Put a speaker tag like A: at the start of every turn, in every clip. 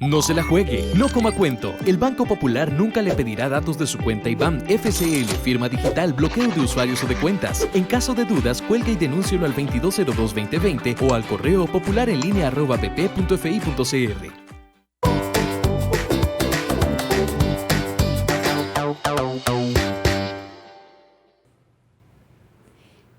A: No se la juegue, no coma cuento. El Banco Popular nunca le pedirá datos de su cuenta IBAN, FCL, firma digital, bloqueo de usuarios o de cuentas. En caso de dudas, cuelgue y denúncielo al 2202-2020 o al correo popularenlinea@bp.fi.cr.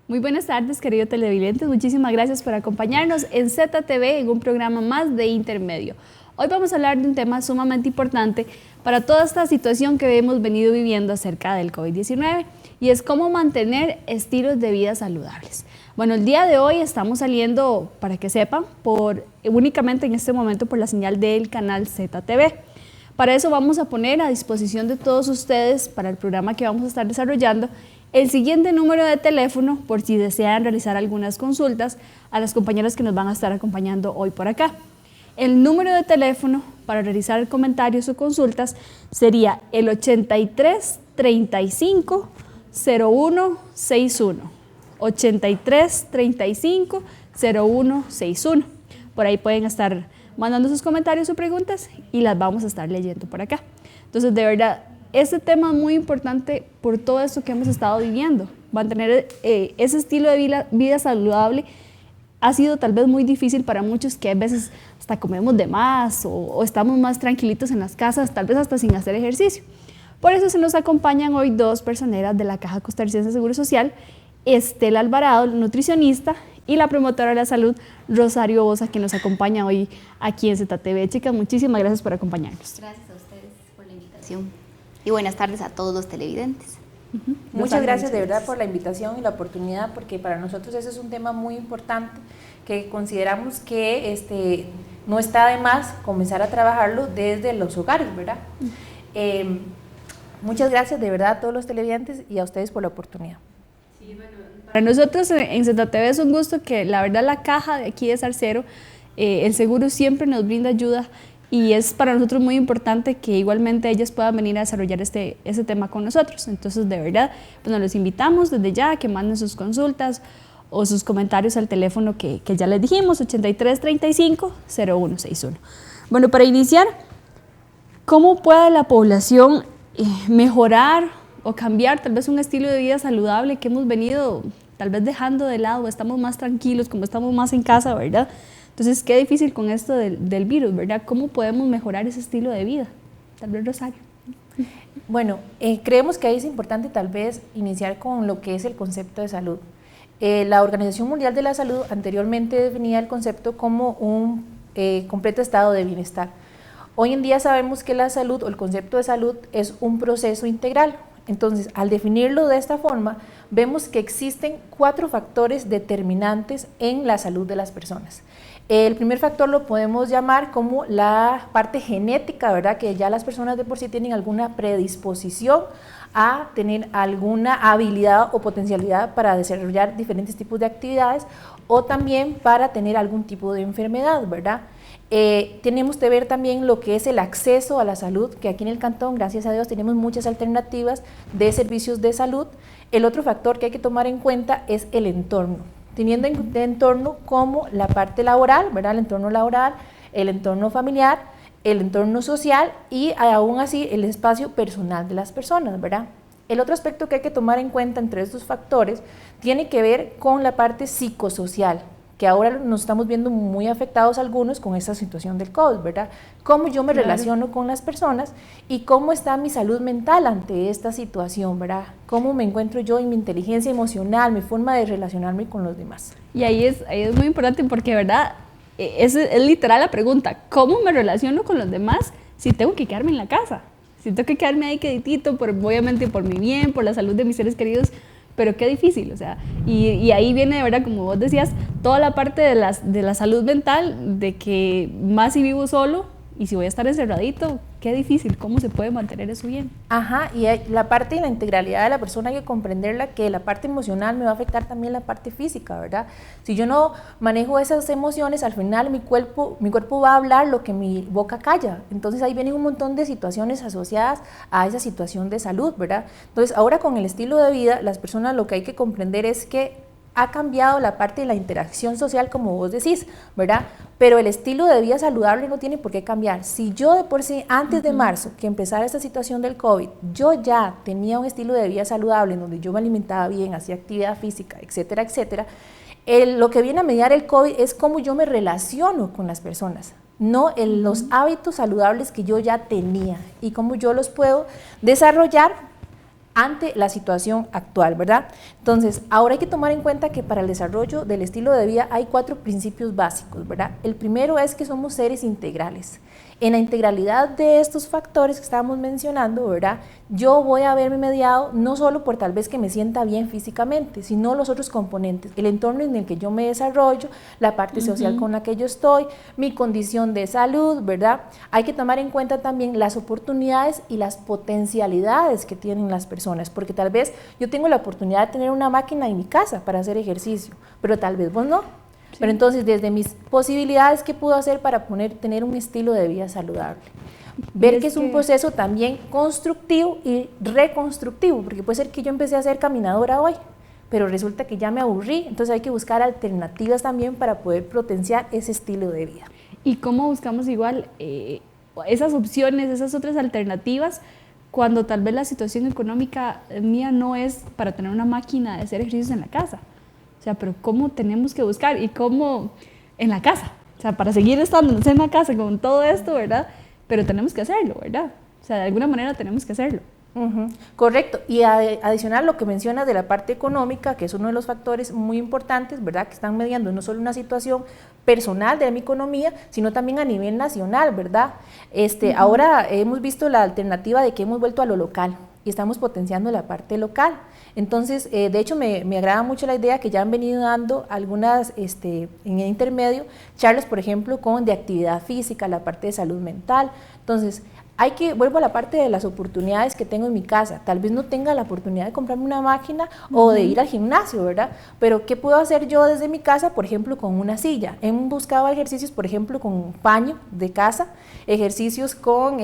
B: Muy buenas tardes, queridos televidentes. Muchísimas gracias por acompañarnos en ZTV en un programa más de Intermedio. Hoy vamos a hablar de un tema sumamente importante para toda esta situación que hemos venido viviendo acerca del COVID-19 y es cómo mantener estilos de vida saludables. Bueno, el día de hoy estamos saliendo, para que sepan, únicamente en este momento por la señal del canal ZTV. Para eso vamos a poner a disposición de todos ustedes, para el programa que vamos a estar desarrollando, el siguiente número de teléfono por si desean realizar algunas consultas a las compañeras que nos van a estar acompañando hoy por acá. El número de teléfono para realizar comentarios o consultas sería el 83 35 0161. 83 35 0161. Por ahí pueden estar mandando sus comentarios o preguntas y las vamos a estar leyendo por acá. Entonces, de verdad, este tema es muy importante por todo esto que hemos estado viviendo. Mantener ese estilo de vida saludable ha sido tal vez muy difícil para muchos, que a veces hasta comemos de más o estamos más tranquilitos en las casas, tal vez hasta sin hacer ejercicio. Por eso se nos acompañan hoy dos personeras de la Caja Costarricense de Seguro Social, Estela Alvarado, nutricionista, y la promotora de la salud, Rosario Bosa, que nos acompaña hoy aquí en ZTV. Chicas, muchísimas gracias por acompañarnos.
C: Gracias a ustedes por la invitación y buenas tardes a todos los televidentes.
D: Muchas gracias de verdad por la invitación y la oportunidad, porque para nosotros ese es un tema muy importante que consideramos que no está de más comenzar a trabajarlo desde los hogares, ¿verdad? Muchas gracias de verdad a todos los televidentes y a ustedes por la oportunidad.
B: Sí, bueno, para nosotros en ZTV es un gusto que la verdad la caja de aquí de Zarcero, el seguro siempre nos brinda ayuda. Y es para nosotros muy importante que igualmente ellas puedan venir a desarrollar ese tema con nosotros. Entonces, de verdad, pues nos los invitamos desde ya a que manden sus consultas o sus comentarios al teléfono que ya les dijimos, 83 35 0161. Bueno, para iniciar, ¿cómo puede la población mejorar o cambiar tal vez un estilo de vida saludable que hemos venido tal vez dejando de lado? Estamos más tranquilos, como estamos más en casa, ¿verdad? Entonces, qué difícil con esto del virus, ¿verdad? ¿Cómo podemos mejorar ese estilo de vida? Tal vez, Rosario.
D: Bueno, creemos que ahí es importante tal vez iniciar con lo que es el concepto de salud. La Organización Mundial de la Salud anteriormente definía el concepto como un completo estado de bienestar. Hoy en día sabemos que la salud o el concepto de salud es un proceso integral. Entonces, al definirlo de esta forma, vemos que existen 4 factores determinantes en la salud de las personas. El primer factor lo podemos llamar como la parte genética, ¿verdad? Que ya las personas de por sí tienen alguna predisposición a tener alguna habilidad o potencialidad para desarrollar diferentes tipos de actividades o también para tener algún tipo de enfermedad, ¿verdad? Tenemos que ver también lo que es el acceso a la salud, que aquí en el cantón, gracias a Dios, tenemos muchas alternativas de servicios de salud. El otro factor que hay que tomar en cuenta es el entorno, teniendo en entorno como la parte laboral, ¿verdad? El entorno laboral, el entorno familiar, el entorno social y aún así el espacio personal de las personas, ¿verdad? El otro aspecto que hay que tomar en cuenta entre estos factores tiene que ver con la parte psicosocial, que ahora nos estamos viendo muy afectados algunos con esta situación del COVID, ¿verdad? Cómo yo me relaciono con las personas y cómo está mi salud mental ante esta situación, ¿verdad? Cómo me encuentro yo en mi inteligencia emocional, mi forma de relacionarme con los demás.
B: Y ahí es muy importante porque, ¿verdad? Es literal la pregunta, ¿cómo me relaciono con los demás si tengo que quedarme en la casa? Si tengo que quedarme ahí queditito, obviamente por mi bien, por la salud de mis seres queridos, pero qué difícil, o sea, y ahí viene, de verdad, como vos decías, toda la parte de la salud mental, de que más si vivo solo y si voy a estar encerradito, qué difícil, ¿cómo se puede mantener eso bien?
D: Ajá, y la parte de la integralidad de la persona hay que comprenderla, que la parte emocional me va a afectar también la parte física, ¿verdad? Si yo no manejo esas emociones, al final mi cuerpo va a hablar lo que mi boca calla. Entonces ahí vienen un montón de situaciones asociadas a esa situación de salud, ¿verdad? Entonces ahora con el estilo de vida, las personas lo que hay que comprender es que ha cambiado la parte de la interacción social, como vos decís, ¿verdad? Pero el estilo de vida saludable no tiene por qué cambiar. Si yo de por sí, antes de marzo, que empezara esta situación del COVID, yo ya tenía un estilo de vida saludable en donde yo me alimentaba bien, hacía actividad física, etcétera, etcétera, lo que viene a mediar el COVID es cómo yo me relaciono con las personas, no los hábitos saludables que yo ya tenía y cómo yo los puedo desarrollar ante la situación actual, ¿verdad? Entonces, ahora hay que tomar en cuenta que para el desarrollo del estilo de vida hay 4 principios básicos, ¿verdad? El primero es que somos seres integrales. En la integralidad de estos factores que estábamos mencionando, ¿verdad? Yo voy a verme mediado no solo por tal vez que me sienta bien físicamente, sino los otros componentes, el entorno en el que yo me desarrollo, la parte social con la que yo estoy, mi condición de salud, ¿verdad? Hay que tomar en cuenta también las oportunidades y las potencialidades que tienen las personas, porque tal vez yo tengo la oportunidad de tener una máquina en mi casa para hacer ejercicio, pero tal vez vos no. Sí. Pero entonces, desde mis posibilidades, ¿qué puedo hacer para tener un estilo de vida saludable? Ver que es un proceso también constructivo y reconstructivo, porque puede ser que yo empecé a ser caminadora hoy, pero resulta que ya me aburrí, entonces hay que buscar alternativas también para poder potenciar ese estilo de vida.
B: ¿Y cómo buscamos igual esas opciones, esas otras alternativas, cuando tal vez la situación económica mía no es para tener una máquina de hacer ejercicios en la casa? O sea, pero ¿cómo tenemos que buscar? Y cómo en la casa, o sea, para seguir estando en la casa con todo esto, ¿verdad? Pero tenemos que hacerlo, ¿verdad? O sea, de alguna manera tenemos que hacerlo.
D: Correcto, y adicional lo que mencionas de la parte económica, que es uno de los factores muy importantes, ¿verdad? Que están mediando no solo una situación personal de mi economía, sino también a nivel nacional, ¿verdad? Ahora hemos visto la alternativa de que hemos vuelto a lo local y estamos potenciando la parte local. Entonces, de hecho, me agrada mucho la idea que ya han venido dando algunas, en el intermedio, charlas, por ejemplo, de actividad física, la parte de salud mental. Entonces, vuelvo a la parte de las oportunidades que tengo en mi casa. Tal vez no tenga la oportunidad de comprarme una máquina o de ir al gimnasio, ¿verdad? Pero ¿qué puedo hacer yo desde mi casa, por ejemplo, con una silla? He buscado ejercicios, por ejemplo, con un paño de casa, ejercicios con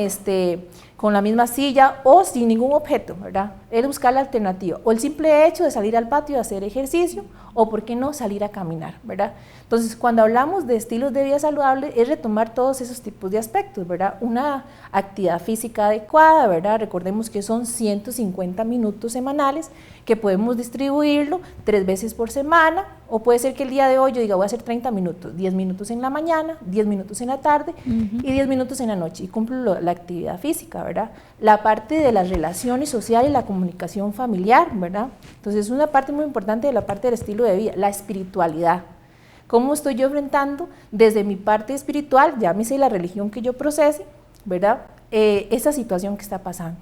D: la misma silla o sin ningún objeto, ¿verdad? Es buscar la alternativa. O el simple hecho de salir al patio a hacer ejercicio, o por qué no salir a caminar, ¿verdad? Entonces, cuando hablamos de estilos de vida saludable, es retomar todos esos tipos de aspectos, ¿verdad? Una actividad física adecuada, ¿verdad? Recordemos que son 150 minutos semanales, que podemos distribuirlo 3 veces por semana, o puede ser que el día de hoy yo diga voy a hacer 30 minutos, 10 minutos en la mañana, 10 minutos en la tarde y 10 minutos en la noche, y cumplo la actividad física, ¿verdad? La parte de las relaciones sociales y la comunicación familiar, ¿verdad? Entonces, es una parte muy importante de la parte del estilo de vida, la espiritualidad. ¿Cómo estoy yo enfrentando desde mi parte espiritual, llámese la religión que yo procese, ¿verdad? Esa situación que está pasando.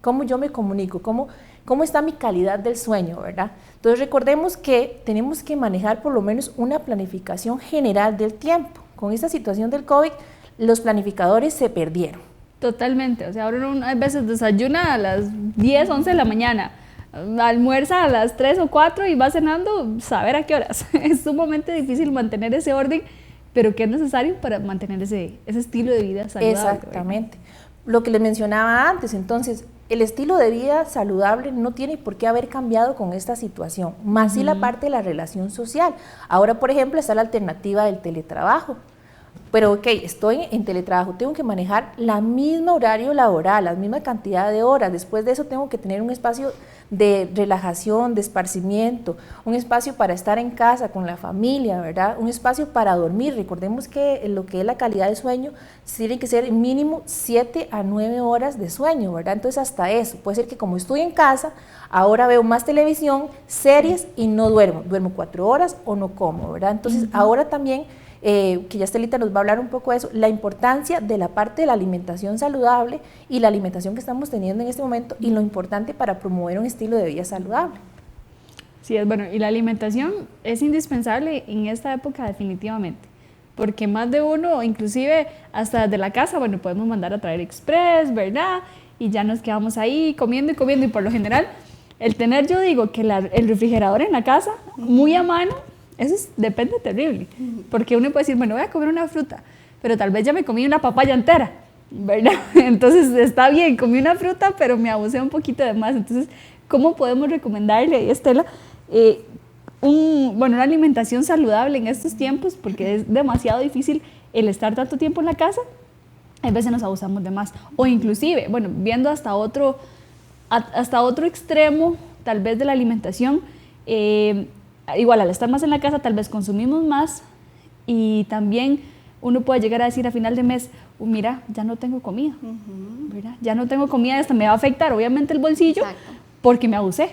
D: ¿Cómo yo me comunico? ¿Cómo está mi calidad del sueño, verdad? Entonces, recordemos que tenemos que manejar por lo menos una planificación general del tiempo. Con esta situación del COVID, los planificadores se perdieron.
B: Totalmente, o sea, ahora uno a veces desayuna a las 10, 11 de la mañana, almuerza a las 3 o 4 y va cenando, saber a qué horas. Es sumamente difícil mantener ese orden, pero que es necesario para mantener ese estilo de vida saludable.
D: Exactamente. Lo que les mencionaba antes, entonces, el estilo de vida saludable no tiene por qué haber cambiado con esta situación, más sí la parte de la relación social. Ahora, por ejemplo, está la alternativa del teletrabajo. Pero ok, estoy en teletrabajo, tengo que manejar la misma horario laboral, la misma cantidad de horas. Después de eso tengo que tener un espacio de relajación, de esparcimiento, un espacio para estar en casa con la familia, ¿verdad? Un espacio para dormir. Recordemos que lo que es la calidad de sueño tiene que ser mínimo 7 a 9 horas de sueño, ¿verdad? Entonces, hasta eso. Puede ser que como estoy en casa, ahora veo más televisión, series y no duermo. Duermo 4 horas o no como, ¿verdad? Entonces, ahora también que ya Estelita nos va a hablar un poco de eso, la importancia de la parte de la alimentación saludable y la alimentación que estamos teniendo en este momento y lo importante para promover un estilo de vida saludable.
B: Sí, bueno, y la alimentación es indispensable en esta época definitivamente, porque más de uno, inclusive hasta de la casa, bueno, podemos mandar a traer express, ¿verdad? Y ya nos quedamos ahí comiendo y por lo general, el tener, yo digo, que el refrigerador en la casa, muy a mano, eso depende terrible, porque uno puede decir, bueno, voy a comer una fruta, pero tal vez ya me comí una papaya entera, ¿verdad? Entonces está bien, comí una fruta, pero me abusé un poquito de más. Entonces, ¿cómo podemos recomendarle, Estela, una alimentación saludable en estos tiempos, porque es demasiado difícil el estar tanto tiempo en la casa. A veces nos abusamos de más, o inclusive, bueno, viendo hasta otro extremo, tal vez de la alimentación, igual al estar más en la casa, tal vez consumimos más, y también uno puede llegar a decir a final de mes, mira, ya no tengo comida, ¿verdad? Ya no tengo comida, hasta me va a afectar obviamente el bolsillo. Exacto. Porque me abusé.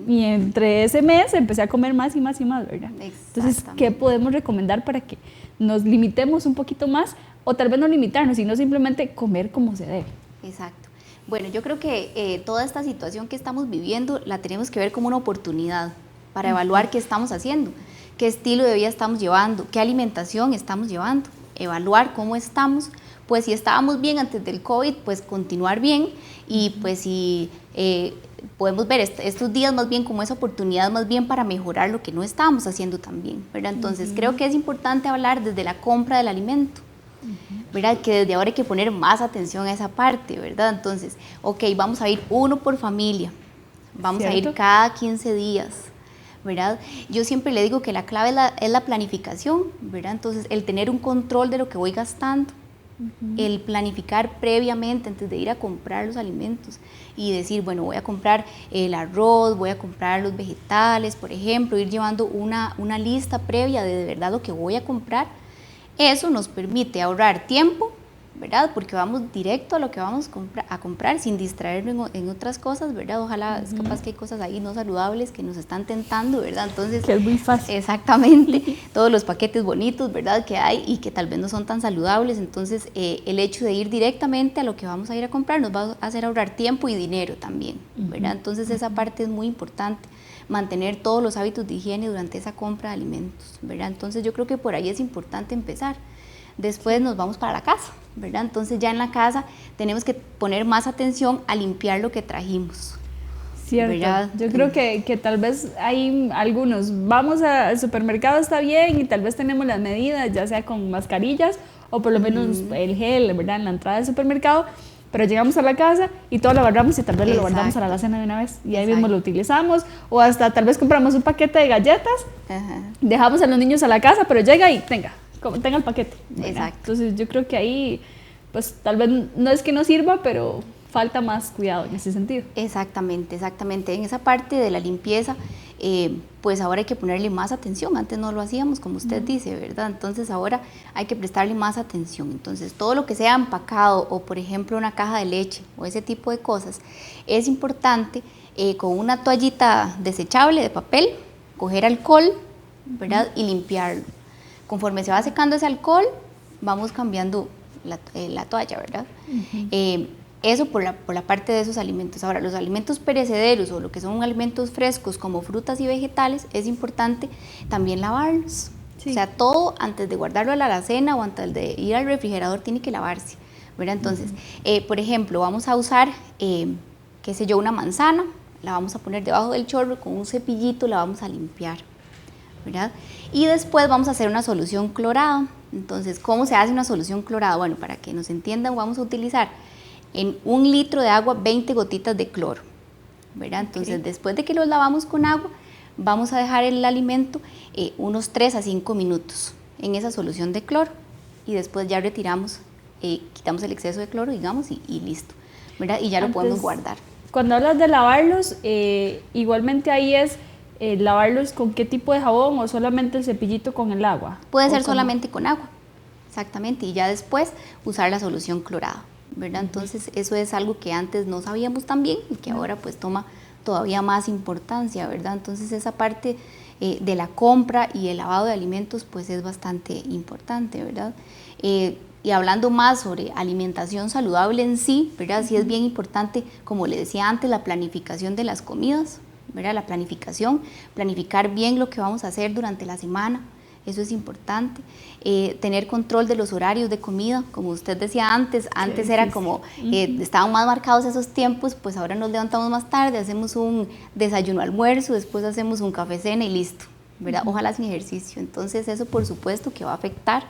B: Y entre ese mes empecé a comer más y más y más, ¿verdad? Entonces, ¿qué podemos recomendar para que nos limitemos un poquito más? O tal vez no limitarnos, sino simplemente comer como se debe.
C: Exacto. Bueno, yo creo que toda esta situación que estamos viviendo la tenemos que ver como una oportunidad para evaluar qué estamos haciendo, qué estilo de vida estamos llevando, qué alimentación estamos llevando, evaluar cómo estamos. Pues si estábamos bien antes del COVID, pues continuar bien, y pues si podemos ver estos días más bien como esa oportunidad más bien para mejorar lo que no estábamos haciendo tan bien, ¿verdad? Entonces creo que es importante hablar desde la compra del alimento, ¿verdad? Que desde ahora hay que poner más atención a esa parte, ¿verdad? Entonces, ok, vamos a ir uno por familia, vamos a ir cada 15 días, ¿verdad? Yo siempre le digo que la clave es la planificación, ¿verdad? Entonces, el tener un control de lo que voy gastando, el planificar previamente antes de ir a comprar los alimentos y decir, bueno, voy a comprar el arroz, voy a comprar los vegetales, por ejemplo, ir llevando una lista previa de verdad lo que voy a comprar. Eso nos permite ahorrar tiempo, ¿verdad? Porque vamos directo a lo que vamos a comprar sin distraernos en otras cosas, ¿verdad? Ojalá, es capaz que hay cosas ahí no saludables que nos están tentando, ¿verdad? Entonces,
B: que es muy fácil.
C: Exactamente, todos los paquetes bonitos, ¿verdad? Que hay y que tal vez no son tan saludables. Entonces, el hecho de ir directamente a lo que vamos a ir a comprar nos va a hacer ahorrar tiempo y dinero también, ¿verdad? Entonces, esa parte es muy importante, mantener todos los hábitos de higiene durante esa compra de alimentos, ¿verdad? Entonces, yo creo que por ahí es importante empezar. Después nos vamos para la casa, ¿verdad? Entonces ya en la casa tenemos que poner más atención a limpiar lo que trajimos.
B: Cierto. ¿Verdad? Yo creo que tal vez hay algunos, vamos al supermercado, está bien, y tal vez tenemos las medidas, ya sea con mascarillas o por lo menos el gel, ¿verdad? En la entrada del supermercado, pero llegamos a la casa y todo lo agarramos y tal vez lo guardamos a la alacena de una vez y ahí mismo lo utilizamos, o hasta tal vez compramos un paquete de galletas, dejamos a los niños a la casa, pero llega y tenga el paquete, ¿verdad? Exacto. Entonces yo creo que ahí, pues tal vez no es que no sirva, pero falta más cuidado en ese sentido.
C: Exactamente, exactamente. En esa parte de la limpieza, pues ahora hay que ponerle más atención. Antes no lo hacíamos, como usted dice, ¿verdad? Entonces ahora hay que prestarle más atención. Entonces todo lo que sea empacado o por ejemplo una caja de leche o ese tipo de cosas, es importante con una toallita desechable de papel, coger alcohol, ¿verdad? Y limpiarlo. Conforme se va secando ese alcohol, vamos cambiando la toalla, ¿verdad? Eso por la parte de esos alimentos. Ahora, los alimentos perecederos o lo que son alimentos frescos como frutas y vegetales, es importante también lavarlos. Sí. O sea, todo antes de guardarlo a la alacena o antes de ir al refrigerador tiene que lavarse, ¿verdad? Entonces, por ejemplo, vamos a usar, qué sé yo, una manzana, la vamos a poner debajo del chorro, con un cepillito la vamos a limpiar, ¿verdad? Y después vamos a hacer una solución clorada. Entonces, ¿cómo se hace una solución clorada? Bueno, para que nos entiendan, vamos a utilizar en 1 litro de agua 20 gotitas de cloro, ¿verdad? Entonces, después de que los lavamos con agua, vamos a dejar el alimento unos 3 a 5 minutos en esa solución de cloro y después ya retiramos, quitamos el exceso de cloro, digamos, y listo, ¿verdad? Y ya lo podemos guardar.
B: Cuando hablas de lavarlos, igualmente ahí es lavarlos con qué tipo de jabón o solamente el cepillito con el agua.
C: Puede ser solamente con agua, exactamente, y ya después usar la solución clorada, ¿verdad? Entonces eso es algo que antes no sabíamos tan bien y que ahora pues toma todavía más importancia, ¿verdad? Entonces esa parte de la compra y el lavado de alimentos pues es bastante importante, ¿verdad? Y hablando más sobre alimentación saludable en sí, ¿verdad? Sí es bien importante, como le decía antes, la planificación de las comidas, ¿verdad? La planificación, planificar bien lo que vamos a hacer durante la semana, eso es importante. Tener control de los horarios de comida, como usted decía antes era como, estaban más marcados esos tiempos, pues ahora nos levantamos más tarde, hacemos un desayuno almuerzo, después hacemos un café cena y listo, ¿verdad? Ojalá sin ejercicio. Entonces eso por supuesto que va a afectar.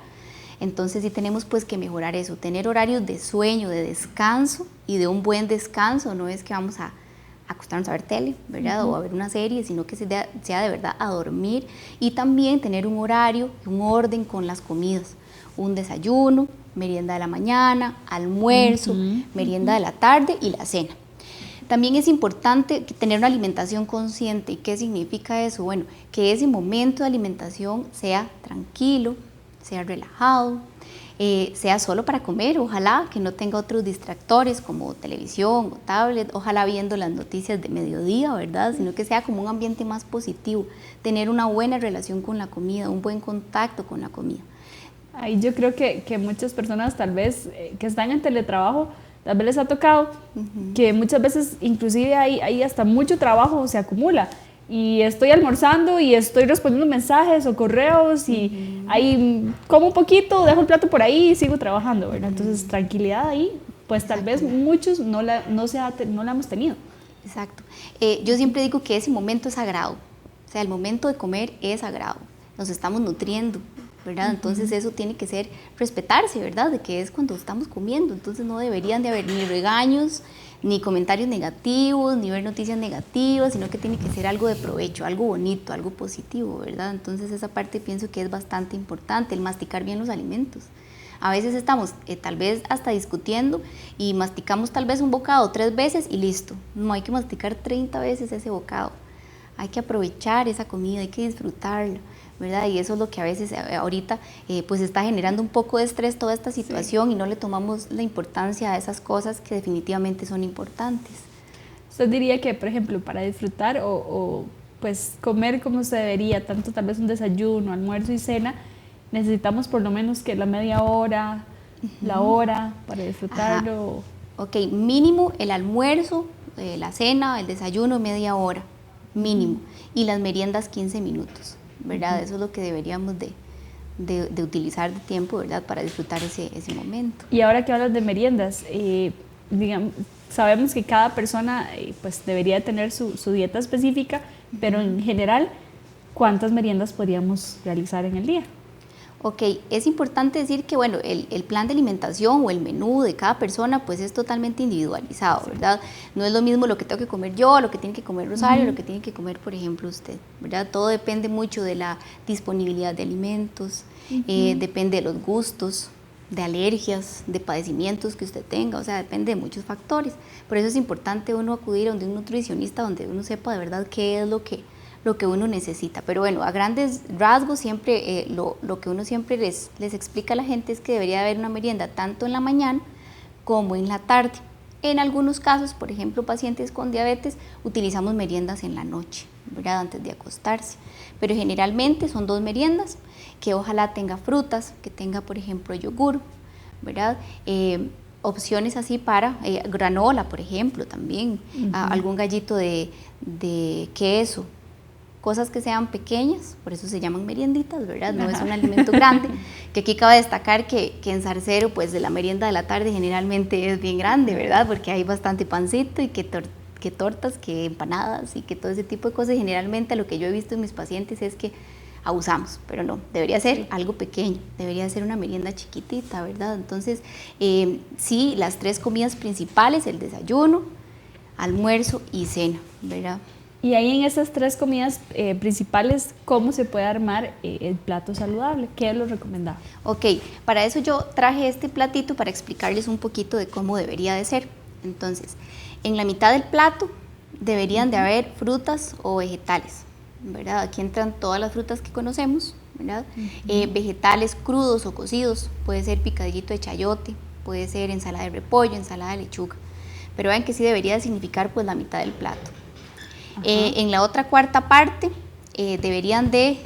C: Entonces sí tenemos pues que mejorar eso, tener horarios de sueño, de descanso y de un buen descanso. No es que vamos a acostarnos a ver tele, ¿verdad? O a ver una serie, sino que sea de verdad a dormir, y también tener un horario, un orden con las comidas, un desayuno, merienda de la mañana, almuerzo, merienda de la tarde y la cena. También es importante tener una alimentación consciente. ¿Y qué significa eso? Bueno, que ese momento de alimentación sea tranquilo, sea relajado, sea solo para comer, ojalá que no tenga otros distractores como televisión o tablet, ojalá viendo las noticias de mediodía, ¿verdad? Sino que sea como un ambiente más positivo, tener una buena relación con la comida, un buen contacto con la comida.
B: Ahí yo creo que muchas personas tal vez que están en teletrabajo, tal vez les ha tocado que muchas veces inclusive hay hasta mucho trabajo se acumula, y estoy almorzando y estoy respondiendo mensajes o correos y ahí como un poquito, dejo el plato por ahí y sigo trabajando, ¿verdad? Entonces tranquilidad ahí, pues tal vez muchos no la hemos tenido.
C: Exacto. Yo siempre digo que ese momento es sagrado, o sea, el momento de comer es sagrado, nos estamos nutriendo, ¿verdad? Entonces eso tiene que ser, respetarse, ¿verdad? De que es cuando estamos comiendo, entonces no deberían de haber ni regaños, ni comentarios negativos, ni ver noticias negativas, sino que tiene que ser algo de provecho, algo bonito, algo positivo, ¿verdad? Entonces esa parte pienso que es bastante importante, el masticar bien los alimentos. A veces estamos tal vez hasta discutiendo y masticamos tal vez un bocado 3 veces y listo. No hay que masticar 30 veces ese bocado. Hay que aprovechar esa comida, hay que disfrutarla, ¿verdad? Y eso es lo que a veces ahorita pues está generando un poco de estrés toda esta situación, y no le tomamos la importancia a esas cosas que definitivamente son importantes.
B: ¿Usted diría que, por ejemplo, para disfrutar o pues comer como se debería, tanto tal vez un desayuno, almuerzo y cena, necesitamos por lo menos que la media hora, la hora para disfrutarlo?
C: Ok, mínimo el almuerzo, la cena, el desayuno, media hora, mínimo, y las meriendas 15 minutos, ¿verdad? Eso es lo que deberíamos de utilizar de tiempo, ¿verdad? Para disfrutar ese momento.
B: Y ahora que hablas de meriendas, digamos, sabemos que cada persona pues debería tener su dieta específica, pero en general, ¿cuántas meriendas podríamos realizar en el día?
C: Ok, es importante decir que bueno, el plan de alimentación o el menú de cada persona pues es totalmente individualizado, ¿verdad? No es lo mismo lo que tengo que comer yo, lo que tiene que comer Rosario, lo que tiene que comer, por ejemplo, usted, ¿verdad? Todo depende mucho de la disponibilidad de alimentos, depende de los gustos, de alergias, de padecimientos que usted tenga, o sea, depende de muchos factores. Por eso es importante uno acudir a un nutricionista donde uno sepa de verdad qué es lo que uno necesita. Pero bueno, a grandes rasgos siempre lo que uno siempre les explica a la gente es que debería haber una merienda tanto en la mañana como en la tarde. En algunos casos, por ejemplo, pacientes con diabetes, utilizamos meriendas en la noche, ¿verdad? Antes de acostarse. Pero generalmente son 2 meriendas, que ojalá tenga frutas, que tenga, por ejemplo, yogur, ¿verdad? Opciones así para granola, por ejemplo, también, algún gallito de queso, cosas que sean pequeñas, por eso se llaman merienditas, ¿verdad? No es un alimento grande, que aquí cabe destacar que en Zarcero, pues de la merienda de la tarde generalmente es bien grande, ¿verdad? Porque hay bastante pancito y que tortas, que empanadas y que todo ese tipo de cosas. Generalmente lo que yo he visto en mis pacientes es que abusamos, pero no, debería ser algo pequeño, debería ser una merienda chiquitita, ¿verdad? Entonces, sí, las 3 comidas principales, el desayuno, almuerzo y cena, ¿verdad?
B: Y ahí en esas 3 comidas principales, ¿cómo se puede armar el plato saludable? ¿Qué es lo recomendable? Ok,
C: para eso yo traje este platito para explicarles un poquito de cómo debería de ser. Entonces, en la mitad del plato deberían de haber frutas o vegetales, ¿verdad? Aquí entran todas las frutas que conocemos, ¿verdad? Vegetales crudos o cocidos, puede ser picadillito de chayote, puede ser ensalada de repollo, ensalada de lechuga, pero vean que sí debería de significar pues la mitad del plato. En la otra cuarta parte deberían de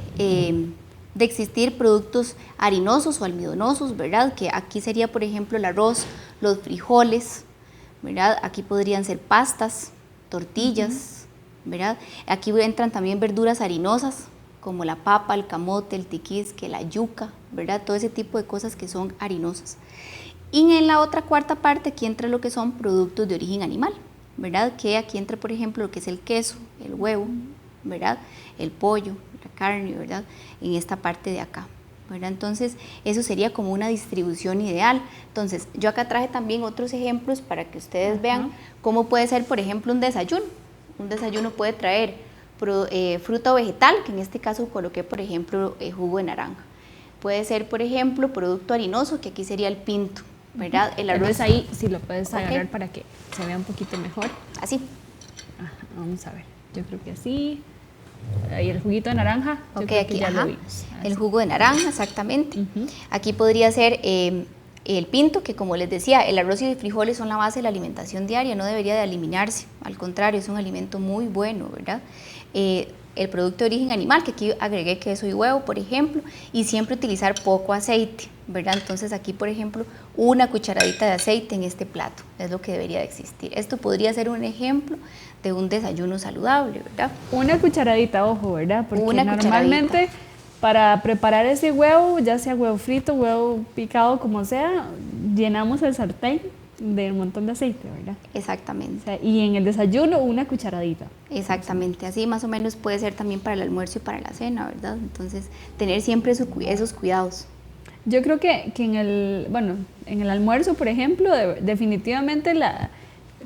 C: existir productos harinosos o almidonosos, ¿verdad? Que aquí sería, por ejemplo, el arroz, los frijoles, ¿verdad? Aquí podrían ser pastas, tortillas, ¿verdad? Aquí entran también verduras harinosas, como la papa, el camote, el tiquisque, la yuca, ¿verdad? Todo ese tipo de cosas que son harinosas. Y en la otra cuarta parte aquí entra lo que son productos de origen animal, ¿verdad? Que aquí entra, por ejemplo, lo que es el queso, el huevo, ¿verdad? El pollo, la carne, ¿verdad? En esta parte de acá, ¿verdad? Entonces, eso sería como una distribución ideal. Entonces, yo acá traje también otros ejemplos para que ustedes vean cómo puede ser, por ejemplo, un desayuno, Un desayuno puede traer fruta o vegetal, que en este caso coloqué, por ejemplo, jugo de naranja. Puede ser, por ejemplo, producto harinoso, que aquí sería el pinto, ¿verdad? El arroz.
B: Entonces ahí sí lo puedes agarrar para que se vea un poquito mejor.
C: Así.
B: Ajá, vamos a ver, yo creo que así. Ahí el juguito de naranja, yo creo
C: aquí
B: que ya
C: ajá,
B: lo vimos.
C: el jugo de naranja, exactamente. Aquí podría ser el pinto, que como les decía, el arroz y los frijoles son la base de la alimentación diaria, no debería de eliminarse, al contrario, es un alimento muy bueno, ¿verdad? El producto de origen animal, que aquí agregué queso y huevo, por ejemplo, y siempre utilizar poco aceite, ¿verdad? Entonces aquí, por ejemplo, una cucharadita de aceite en este plato, es lo que debería de existir. Esto podría ser un ejemplo de un desayuno saludable, ¿verdad?
B: Una cucharadita, ojo, ¿verdad? Porque
C: Una
B: normalmente
C: cucharadita.
B: para preparar ese huevo, ya sea huevo frito, huevo picado, como sea, llenamos el sartén de un montón de aceite, ¿verdad?
C: Exactamente.
B: O sea, y en el desayuno una cucharadita.
C: Exactamente, así más o menos puede ser también para el almuerzo y para la cena, ¿verdad? Entonces, tener siempre esos cuidados.
B: Yo creo que en el almuerzo, por ejemplo, definitivamente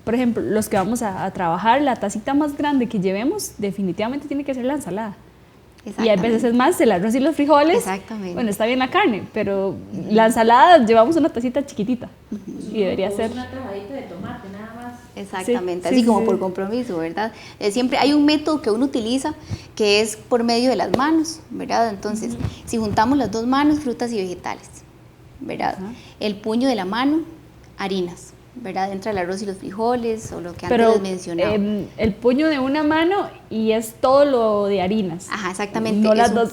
B: por ejemplo, los que vamos a trabajar, la tacita más grande que llevemos definitivamente tiene que ser la ensalada. Y a veces es más el arroz y los frijoles.
C: Exactamente.
B: Bueno, está bien la carne, pero la ensalada llevamos una tacita chiquitita y debería ser
D: una tajadita de tomate, nada más.
C: Exactamente,
B: Sí,
C: así
B: sí,
C: como
B: sí.
C: por compromiso, ¿verdad? Siempre hay un método que uno utiliza que es por medio de las manos, ¿verdad? Entonces, si juntamos las dos manos, frutas y vegetales, ¿verdad? El puño de la mano, harinas, ¿verdad? Entra el arroz y los frijoles o lo que antes les mencionaba.
B: El puño de una mano y es todo lo de harinas.
C: Ajá, exactamente.
B: No las
C: un
B: dos.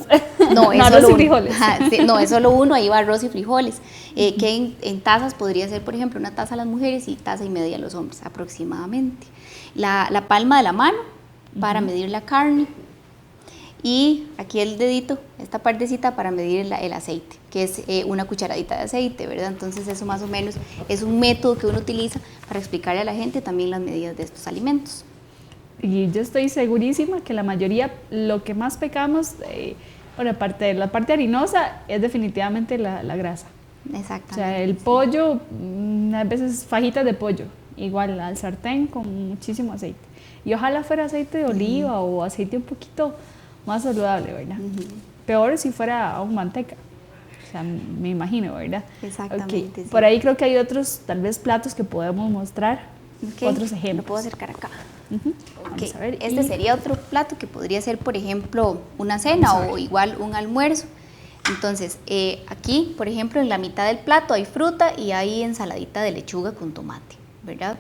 C: No, es
B: No,
C: solo
B: arroz y
C: uno.
B: frijoles.
C: Ajá, sí, no, es solo uno, ahí va arroz y frijoles. Que en tazas podría ser, por ejemplo, una taza a las mujeres y taza y media a los hombres, aproximadamente. La palma de la mano para medir la carne. Y aquí el dedito, esta partecita para medir el aceite, que es una cucharadita de aceite, ¿verdad? Entonces eso más o menos es un método que uno utiliza para explicarle a la gente también las medidas de estos alimentos.
B: Y yo estoy segurísima que la mayoría, lo que más pecamos, aparte de la parte harinosa, es definitivamente la grasa.
C: Exactamente.
B: O sea, el pollo, a veces fajitas de pollo, igual al sartén con muchísimo aceite. Y ojalá fuera aceite de oliva o aceite un poquito más saludable, ¿verdad? Peor si fuera aún manteca. O sea, me imagino, ¿verdad?
C: Exactamente.
B: Okay.
C: Sí.
B: Por ahí creo que hay otros, tal vez, platos que podemos mostrar, otros ejemplos.
C: Lo puedo acercar acá.
B: Vamos a ver.
C: Este sería otro plato que podría ser, por ejemplo, una cena o igual un almuerzo. Entonces, aquí, por ejemplo, en la mitad del plato hay fruta y hay ensaladita de lechuga con tomate, ¿verdad?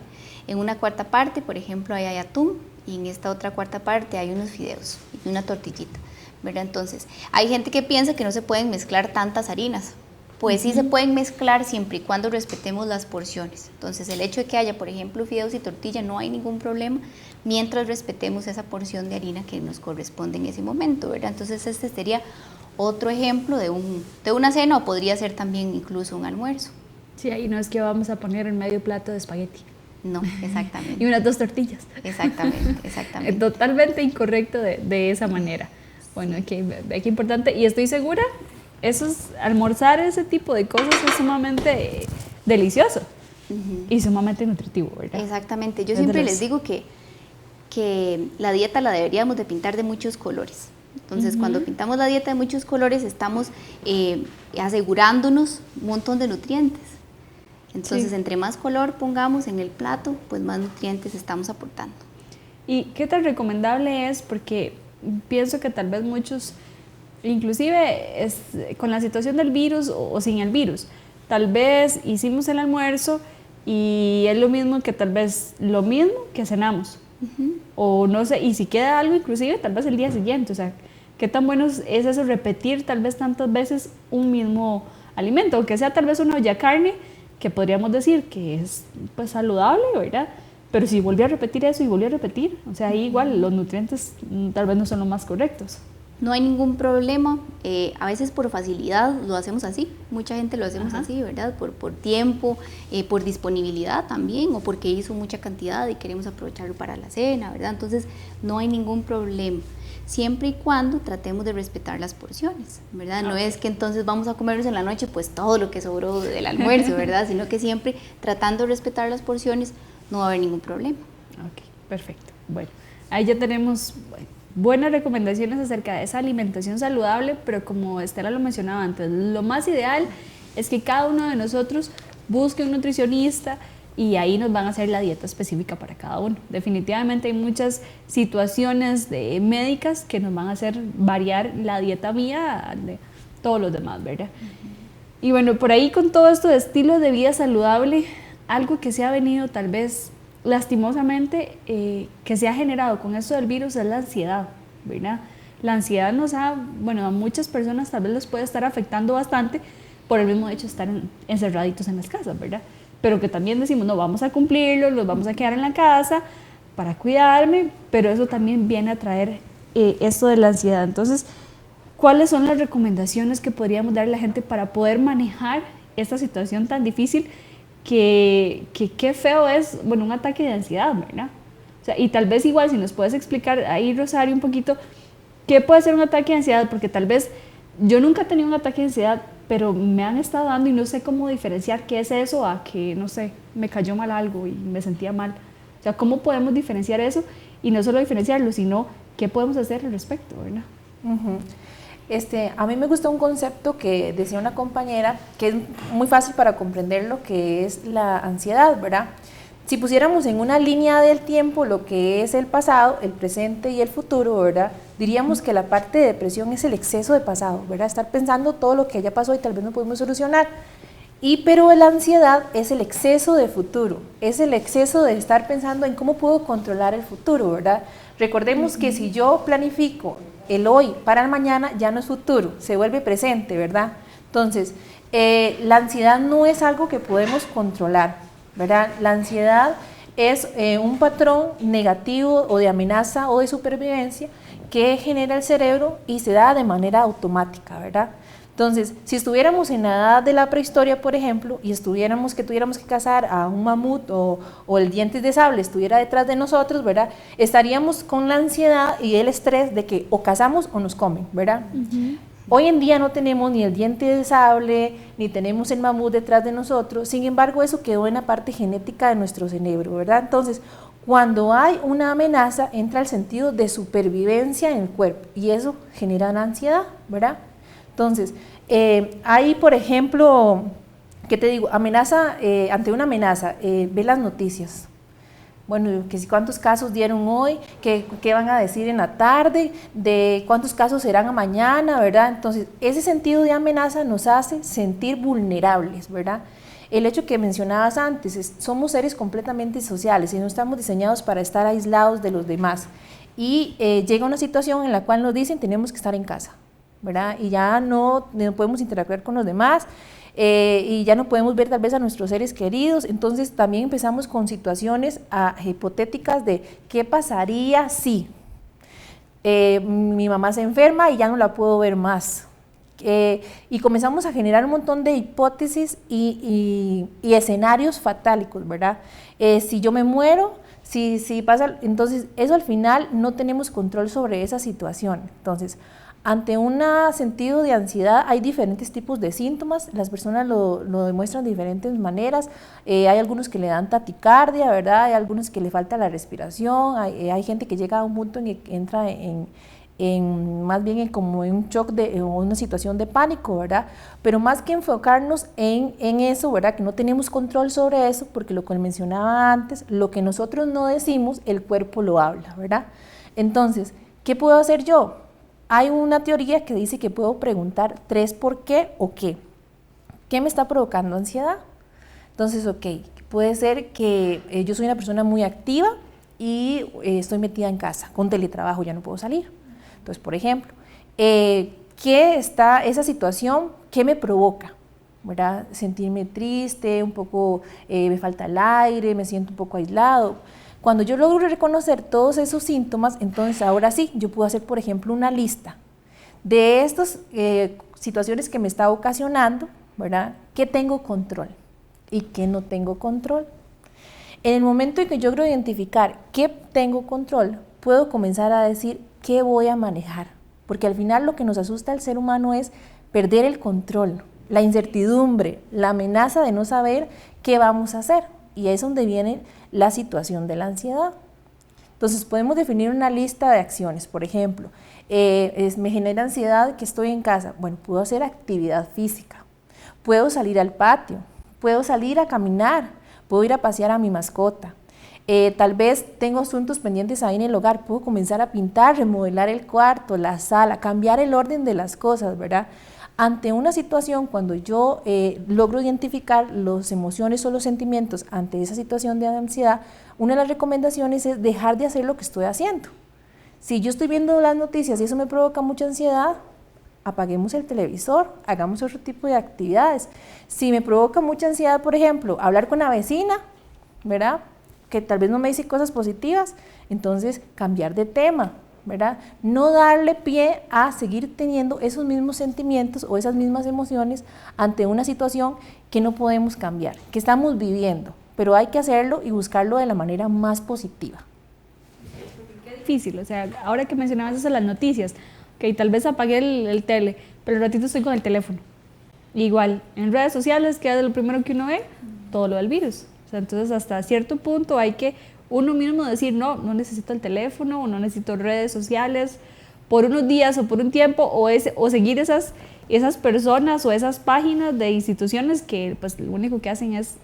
C: En una cuarta parte, por ejemplo, hay atún y en esta otra cuarta parte hay unos fideos y una tortillita, ¿verdad? Entonces, hay gente que piensa que no se pueden mezclar tantas harinas. Pues sí se pueden mezclar siempre y cuando respetemos las porciones. Entonces, el hecho de que haya, por ejemplo, fideos y tortilla, no hay ningún problema mientras respetemos esa porción de harina que nos corresponde en ese momento, ¿verdad? Entonces, este sería otro ejemplo de una cena o podría ser también incluso un almuerzo.
B: Sí, ahí no es que vamos a poner en medio plato de espagueti.
C: No, exactamente.
B: Y unas 2 tortillas.
C: Exactamente, exactamente.
B: Totalmente incorrecto de esa manera. Bueno, aquí importante, y estoy segura, almorzar ese tipo de cosas es sumamente delicioso y sumamente nutritivo, ¿verdad?
C: Exactamente. Yo siempre les digo que la dieta la deberíamos de pintar de muchos colores. Entonces, cuando pintamos la dieta de muchos colores, estamos asegurándonos un montón de nutrientes. Entonces, entre más color pongamos en el plato, pues más nutrientes estamos aportando.
B: ¿Y qué tan recomendable es? Porque pienso que tal vez muchos, inclusive con la situación del virus o sin el virus, tal vez hicimos el almuerzo y es lo mismo que cenamos. O no sé, y si queda algo inclusive tal vez el día siguiente, o sea, qué tan bueno es eso, repetir tal vez tantas veces un mismo alimento, aunque sea tal vez una olla carne, que podríamos decir que es pues saludable, ¿verdad? Pero si volví a repetir eso y volví a repetir, o sea, ahí igual los nutrientes tal vez no son los más correctos.
C: No hay ningún problema, a veces por facilidad lo hacemos así, mucha gente lo hacemos así, ¿verdad? Por tiempo, por disponibilidad también, o porque hizo mucha cantidad y queremos aprovecharlo para la cena, ¿verdad? Entonces no hay ningún problema, siempre y cuando tratemos de respetar las porciones, ¿verdad? No es que entonces vamos a comernos en la noche pues todo lo que sobró del almuerzo, ¿verdad? Sino que siempre tratando de respetar las porciones no va a haber ningún problema.
B: Ok, perfecto. Bueno, Ahí ya tenemos buenas recomendaciones acerca de esa alimentación saludable, pero como Estela lo mencionaba antes, lo más ideal es que cada uno de nosotros busque un nutricionista y ahí nos van a hacer la dieta específica para cada uno. Definitivamente hay muchas situaciones médicas que nos van a hacer variar la dieta mía de todos los demás, ¿verdad? Y bueno, por ahí con todo esto de estilo de vida saludable, algo que se ha venido tal vez lastimosamente que se ha generado con esto del virus es la ansiedad, ¿verdad? La ansiedad a muchas personas tal vez les puede estar afectando bastante por el mismo hecho de estar encerraditos en las casas, ¿verdad? Pero que también decimos, no, vamos a cumplirlo, los vamos a quedar en la casa para cuidarme, pero eso también viene a traer esto de la ansiedad. Entonces, ¿cuáles son las recomendaciones que podríamos darle a la gente para poder manejar esta situación tan difícil que qué feo es, un ataque de ansiedad, ¿verdad? O sea, y tal vez igual si nos puedes explicar ahí, Rosario, un poquito, ¿qué puede ser un ataque de ansiedad? Porque tal vez yo nunca he tenido un ataque de ansiedad, pero me han estado dando y no sé cómo diferenciar qué es eso a que, no sé, me cayó mal algo y me sentía mal. O sea, ¿cómo podemos diferenciar eso? Y no solo diferenciarlo, sino qué podemos hacer al respecto, ¿verdad?
D: A mí me gustó un concepto que decía una compañera que es muy fácil para comprender lo que es la ansiedad, ¿verdad? Si pusiéramos en una línea del tiempo lo que es el pasado, el presente y el futuro, ¿verdad? Diríamos que la parte de depresión es el exceso de pasado, ¿verdad? Estar pensando todo lo que ya pasó y tal vez no podemos solucionar. Pero la ansiedad es el exceso de futuro, es el exceso de estar pensando en cómo puedo controlar el futuro, ¿verdad? Recordemos que si yo planifico el hoy para el mañana, ya no es futuro, se vuelve presente, ¿verdad? Entonces, la ansiedad no es algo que podemos controlar, ¿verdad? La ansiedad es un patrón negativo o de amenaza o de supervivencia que genera el cerebro y se da de manera automática, ¿verdad? Entonces, si estuviéramos en la edad de la prehistoria, por ejemplo, y tuviéramos que cazar a un mamut o el diente de sable estuviera detrás de nosotros, ¿verdad? Estaríamos con la ansiedad y el estrés de que o cazamos o nos comen, ¿verdad? Hoy en día no tenemos ni el diente de sable, ni tenemos el mamut detrás de nosotros, sin embargo, eso quedó en la parte genética de nuestro cerebro, ¿verdad? Entonces, cuando hay una amenaza, entra el sentido de supervivencia en el cuerpo y eso genera una ansiedad, ¿verdad? Entonces, hay, por ejemplo, ¿qué te digo? Ante una amenaza, ve las noticias. Bueno, que si cuántos casos dieron hoy, qué van a decir en la tarde, de cuántos casos serán mañana, ¿verdad? Entonces, ese sentido de amenaza nos hace sentir vulnerables, ¿verdad? El hecho que mencionabas antes, somos seres completamente sociales y no estamos diseñados para estar aislados de los demás. Y llega una situación en la cual nos dicen tenemos que estar en casa, ¿verdad? Y ya no podemos interactuar con los demás y ya no podemos ver tal vez a nuestros seres queridos, entonces también empezamos con situaciones hipotéticas de qué pasaría si mi mamá se enferma y ya no la puedo ver más. Y comenzamos a generar un montón de hipótesis y escenarios fatálicos, ¿verdad? Si yo me muero, si pasa, entonces eso al final no tenemos control sobre esa situación. Entonces, ante un sentido de ansiedad hay diferentes tipos de síntomas, las personas lo demuestran de diferentes maneras, hay algunos que le dan taquicardia, ¿verdad? Hay algunos que le falta la respiración, hay gente que llega a un punto en que entra más bien como en un shock o una situación de pánico, ¿verdad? Pero más que enfocarnos en eso, ¿verdad? Que no tenemos control sobre eso, porque lo que mencionaba antes, lo que nosotros no decimos, el cuerpo lo habla, ¿verdad? Entonces, ¿qué puedo hacer yo? Hay una teoría que dice que puedo preguntar 3 por qué o qué. ¿Qué me está provocando ansiedad? Entonces, ok, puede ser que yo soy una persona muy activa y estoy metida en casa, con teletrabajo ya no puedo salir. Entonces, por ejemplo, esa situación, ¿qué me provoca? ¿Verdad? Sentirme triste, un poco me falta el aire, me siento un poco aislado. Cuando yo logro reconocer todos esos síntomas, entonces ahora sí, yo puedo hacer, por ejemplo, una lista de estas situaciones que me está ocasionando, ¿verdad? ¿Qué tengo control y qué no tengo control? En el momento en que yo logro identificar qué tengo control, puedo comenzar a decir qué voy a manejar, porque al final lo que nos asusta al ser humano es perder el control, la incertidumbre, la amenaza de no saber qué vamos a hacer, y es donde viene la situación de la ansiedad. Entonces podemos definir una lista de acciones, por ejemplo, me genera ansiedad que estoy en casa, bueno, puedo hacer actividad física, puedo salir al patio, puedo salir a caminar, puedo ir a pasear a mi mascota, tal vez tengo asuntos pendientes ahí en el hogar, puedo comenzar a pintar, remodelar el cuarto, la sala, cambiar el orden de las cosas, ¿verdad? Ante una situación, cuando yo logro identificar las emociones o los sentimientos ante esa situación de ansiedad, una de las recomendaciones es dejar de hacer lo que estoy haciendo. Si yo estoy viendo las noticias y eso me provoca mucha ansiedad, apaguemos el televisor, hagamos otro tipo de actividades. Si me provoca mucha ansiedad, por ejemplo, hablar con la vecina, ¿verdad?, que tal vez no me dice cosas positivas, entonces cambiar de tema, ¿verdad? No darle pie a seguir teniendo esos mismos sentimientos o esas mismas emociones ante una situación que no podemos cambiar, que estamos viviendo, pero hay que hacerlo y buscarlo de la manera más positiva.
B: Qué difícil, o sea, ahora que mencionabas eso de las noticias, que tal vez apagué el tele, pero el ratito estoy con el teléfono. Igual, en redes sociales, que es lo primero que uno ve, todo lo del virus. O sea, entonces hasta cierto punto hay que uno mismo decir, no necesito el teléfono, o no necesito redes sociales por unos días o por un tiempo, o seguir esas personas o esas páginas de instituciones que pues lo único que hacen es,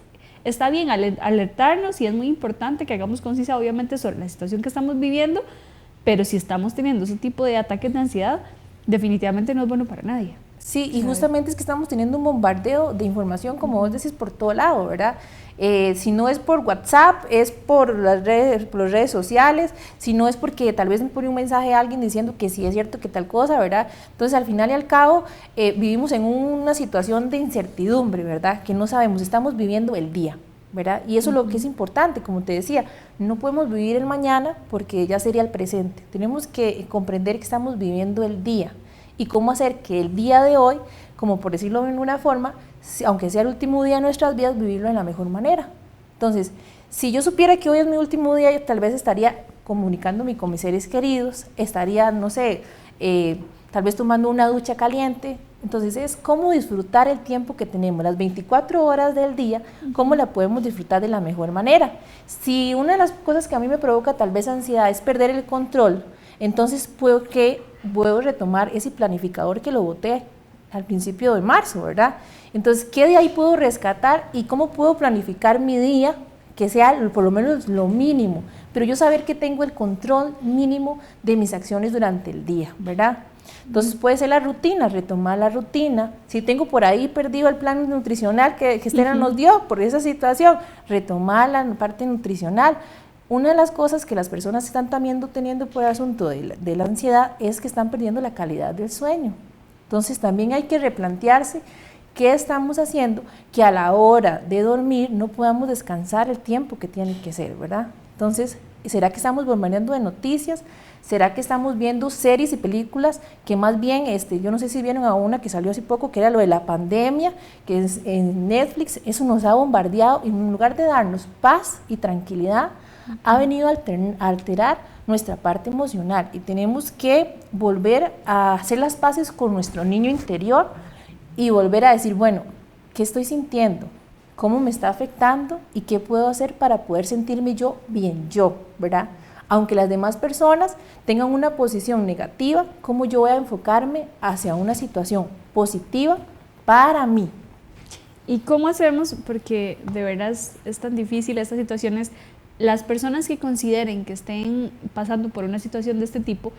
B: está bien alertarnos, y es muy importante que hagamos conciencia obviamente sobre la situación que estamos viviendo, pero si estamos teniendo ese tipo de ataques de ansiedad, definitivamente no es bueno para nadie.
D: Sí, y justamente es que estamos teniendo un bombardeo de información, como vos decís, por todo lado, ¿verdad? Si no es por WhatsApp, es por las redes sociales, si no es porque tal vez me pone un mensaje a alguien diciendo que sí es cierto que tal cosa, ¿verdad? Entonces, al final y al cabo, vivimos en una situación de incertidumbre, ¿verdad? Que no sabemos, estamos viviendo el día, ¿verdad? Y eso es lo que es importante, como te decía, no podemos vivir el mañana porque ya sería el presente. Tenemos que comprender que estamos viviendo el día y cómo hacer que el día de hoy, como por decirlo de una forma, aunque sea el último día de nuestras vidas, vivirlo de la mejor manera. Entonces, si yo supiera que hoy es mi último día, yo tal vez estaría comunicándome con mis seres queridos, estaría, no sé, tal vez tomando una ducha caliente. Entonces es cómo disfrutar el tiempo que tenemos, las 24 horas del día, cómo la podemos disfrutar de la mejor manera. Si una de las cosas que a mí me provoca tal vez ansiedad es perder el control, entonces puedo retomar ese planificador que lo boté al principio de marzo, ¿verdad? Entonces, ¿qué de ahí puedo rescatar y cómo puedo planificar mi día que sea por lo menos lo mínimo? Pero yo saber que tengo el control mínimo de mis acciones durante el día, ¿verdad? Entonces puede ser la rutina, retomar la rutina. Si tengo por ahí perdido el plan nutricional que Estela nos dio por esa situación, retomar la parte nutricional. Una de las cosas que las personas están también teniendo por el asunto de la ansiedad es que están perdiendo la calidad del sueño. Entonces también hay que replantearse qué estamos haciendo que a la hora de dormir no podamos descansar el tiempo que tiene que ser, ¿verdad? Entonces, ¿será que estamos bombardeando de noticias? ¿Será que estamos viendo series y películas que más bien, yo no sé si vieron a una que salió hace poco, que era lo de la pandemia, que es en Netflix? Eso nos ha bombardeado y en lugar de darnos paz y tranquilidad, ha venido a alterar nuestra parte emocional y tenemos que volver a hacer las paces con nuestro niño interior y volver a decir, bueno, ¿qué estoy sintiendo? ¿Cómo me está afectando? ¿Y qué puedo hacer para poder sentirme yo bien yo, ¿verdad? Aunque las demás personas tengan una posición negativa, ¿cómo yo voy a enfocarme hacia una situación positiva para mí?
B: ¿Y cómo hacemos? Porque de verdad es tan difícil estas situaciones. Las personas que consideren que estén pasando por una situación de este tipo,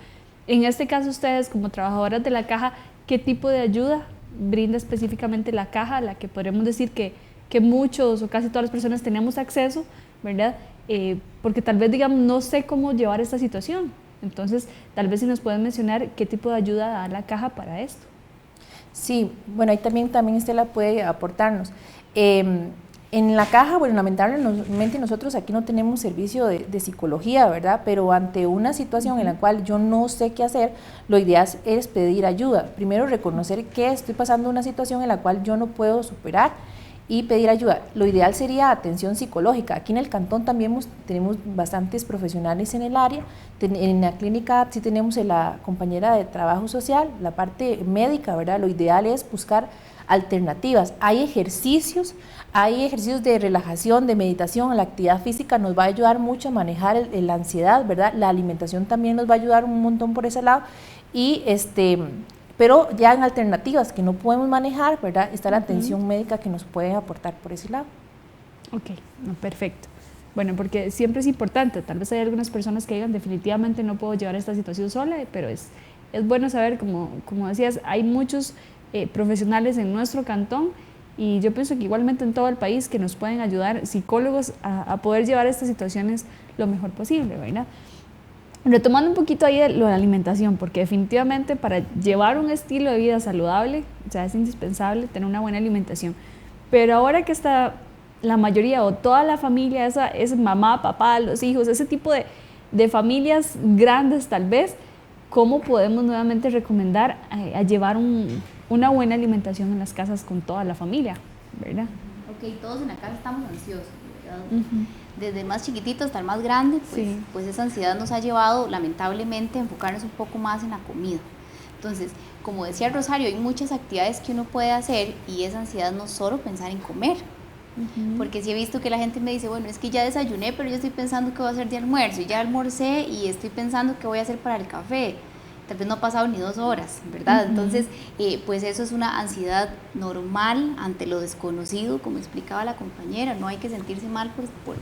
B: en este caso ustedes como trabajadoras de la caja, ¿qué tipo de ayuda brinda específicamente la caja, a la que podremos decir que muchos o casi todas las personas tenemos acceso, ¿verdad? Porque tal vez, digamos, no sé cómo llevar esta situación. Entonces, tal vez si nos pueden mencionar qué tipo de ayuda da la caja para esto.
D: Sí, bueno, ahí también Estela puede aportarnos. En la caja, bueno, lamentablemente nosotros aquí no tenemos servicio de psicología, ¿verdad? Pero ante una situación en la cual yo no sé qué hacer, lo ideal es pedir ayuda. Primero, reconocer que estoy pasando una situación en la cual yo no puedo superar y pedir ayuda. Lo ideal sería atención psicológica. Aquí en el cantón también tenemos bastantes profesionales en el área. En la clínica sí tenemos la compañera de trabajo social, la parte médica, ¿verdad? Lo ideal es buscar alternativas. Hay ejercicios de relajación, de meditación. La actividad física nos va a ayudar mucho a manejar la ansiedad, ¿verdad? La alimentación también nos va a ayudar un montón por ese lado. Y pero ya en alternativas que no podemos manejar, ¿verdad? Está la atención médica que nos puede aportar por ese lado.
B: Ok, no, perfecto. Bueno, porque siempre es importante, tal vez hay algunas personas que digan definitivamente no puedo llevar esta situación sola, pero es bueno saber, como decías, hay muchos profesionales en nuestro cantón y yo pienso que igualmente en todo el país que nos pueden ayudar, psicólogos, a poder llevar estas situaciones lo mejor posible, ¿verdad? Retomando un poquito ahí lo de la alimentación, porque definitivamente para llevar un estilo de vida saludable, o sea, es indispensable tener una buena alimentación. Pero ahora que está la mayoría o toda la familia, es mamá, papá, los hijos, ese tipo de familias grandes tal vez, ¿cómo podemos nuevamente recomendar a llevar una buena alimentación en las casas con toda la familia, ¿verdad?
C: Ok, todos en la casa estamos ansiosos, ¿verdad? Desde el más chiquitito hasta el más grande, pues esa ansiedad nos ha llevado lamentablemente a enfocarnos un poco más en la comida. Entonces, como decía Rosario, hay muchas actividades que uno puede hacer y esa ansiedad no es solo pensar en comer. Porque sí he visto que la gente me dice, bueno, es que ya desayuné, pero yo estoy pensando qué voy a hacer de almuerzo, y ya almorcé y estoy pensando qué voy a hacer para el café. Tal vez no ha pasado ni 2 horas, ¿verdad? Entonces, pues eso es una ansiedad normal ante lo desconocido, como explicaba la compañera. No hay que sentirse mal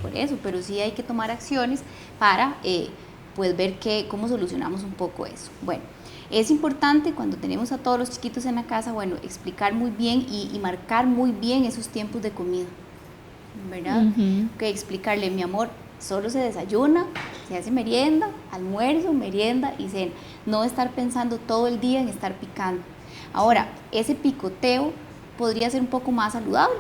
C: por eso, pero sí hay que tomar acciones para pues ver cómo solucionamos un poco eso. Bueno, es importante cuando tenemos a todos los chiquitos en la casa, bueno, explicar muy bien y marcar muy bien esos tiempos de comida, ¿verdad? Que explicarle, mi amor, solo se desayuna, se hace merienda, almuerzo, merienda y cena. No estar pensando todo el día en estar picando. Ahora, ese picoteo podría ser un poco más saludable.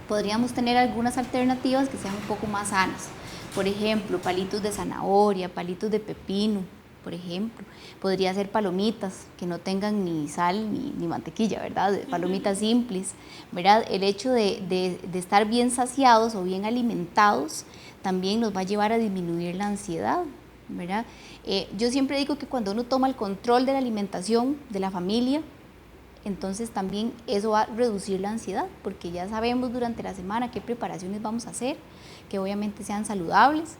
C: Podríamos tener algunas alternativas que sean un poco más sanas. Por ejemplo, palitos de zanahoria, palitos de pepino, por ejemplo. Podría ser palomitas que no tengan ni sal ni mantequilla, ¿verdad? Palomitas simples, ¿verdad? El hecho de estar bien saciados o bien alimentados también nos va a llevar a disminuir la ansiedad, ¿verdad? Yo siempre digo que cuando uno toma el control de la alimentación de la familia, entonces también eso va a reducir la ansiedad, porque ya sabemos durante la semana qué preparaciones vamos a hacer, que obviamente sean saludables.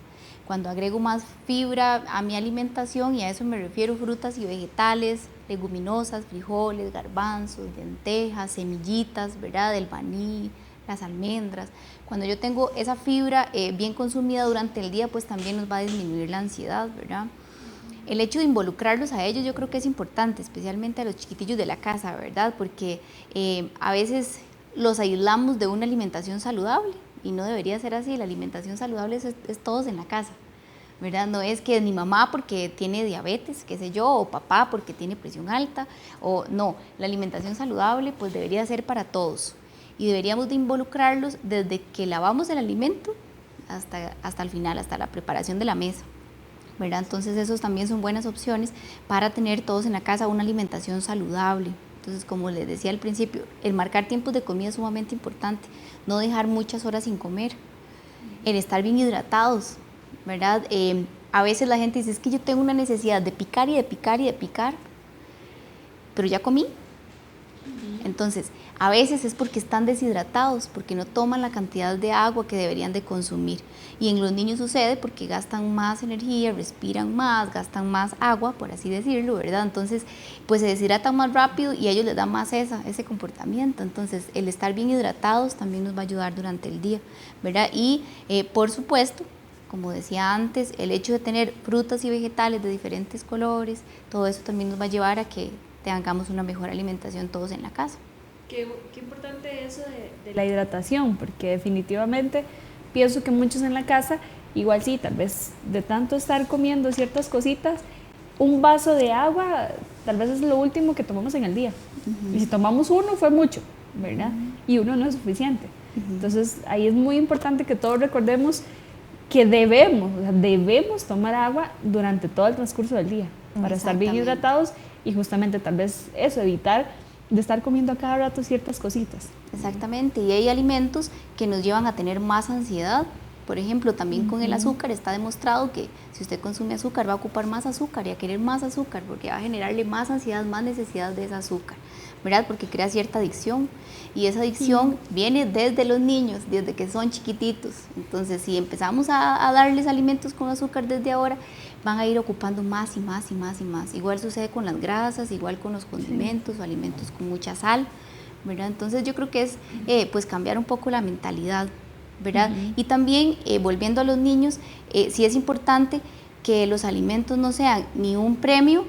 C: Cuando agrego más fibra a mi alimentación, y a eso me refiero frutas y vegetales, leguminosas, frijoles, garbanzos, lentejas, semillitas, ¿verdad? El maní, las almendras. Cuando yo tengo esa fibra bien consumida durante el día, pues también nos va a disminuir la ansiedad, ¿verdad? El hecho de involucrarlos a ellos yo creo que es importante, especialmente a los chiquitillos de la casa, ¿verdad? Porque a veces los aislamos de una alimentación saludable y no debería ser así. La alimentación saludable es todos en la casa, ¿verdad? No es que mi mamá porque tiene diabetes, qué sé yo, o papá porque tiene presión alta, o no. La alimentación saludable pues debería ser para todos y deberíamos de involucrarlos desde que lavamos el alimento hasta el final, hasta la preparación de la mesa, ¿verdad? Entonces esos también son buenas opciones para tener todos en la casa una alimentación saludable. Entonces, como les decía al principio, el marcar tiempos de comida es sumamente importante, no dejar muchas horas sin comer, el estar bien hidratados, ¿verdad? A veces la gente dice, es que yo tengo una necesidad de picar y de picar y de picar, pero ya comí. Entonces, a veces es porque están deshidratados, porque no toman la cantidad de agua que deberían de consumir. Y en los niños sucede porque gastan más energía, respiran más, gastan más agua, por así decirlo, ¿verdad? Entonces, pues se deshidratan más rápido y a ellos les da más ese comportamiento. Entonces, el estar bien hidratados también nos va a ayudar durante el día, ¿verdad? Y, por supuesto, como decía antes, el hecho de tener frutas y vegetales de diferentes colores, todo eso también nos va a llevar a que tengamos una mejor alimentación todos en la casa.
B: Qué importante eso de la hidratación, porque definitivamente pienso que muchos en la casa, igual sí, tal vez de tanto estar comiendo ciertas cositas, un vaso de agua tal vez es lo último que tomamos en el día. Y si tomamos uno fue mucho, ¿verdad? Y uno no es suficiente. Entonces ahí es muy importante que todos recordemos que debemos tomar agua durante todo el transcurso del día para estar bien hidratados y justamente tal vez eso, evitar de estar comiendo a cada rato ciertas cositas.
C: Exactamente, y hay alimentos que nos llevan a tener más ansiedad Por ejemplo, también con el azúcar está demostrado que si usted consume azúcar va a ocupar más azúcar y a querer más azúcar porque va a generarle más ansiedad, más necesidad de ese azúcar, ¿verdad? Porque crea cierta adicción y esa adicción viene desde los niños, desde que son chiquititos. Entonces, si empezamos a darles alimentos con azúcar desde ahora, van a ir ocupando más y más y más y más. Igual sucede con las grasas, igual con los condimentos o alimentos con mucha sal, ¿verdad? Entonces, yo creo que es pues cambiar un poco la mentalidad, ¿verdad? Y también, volviendo a los niños, sí es importante que los alimentos no sean ni un premio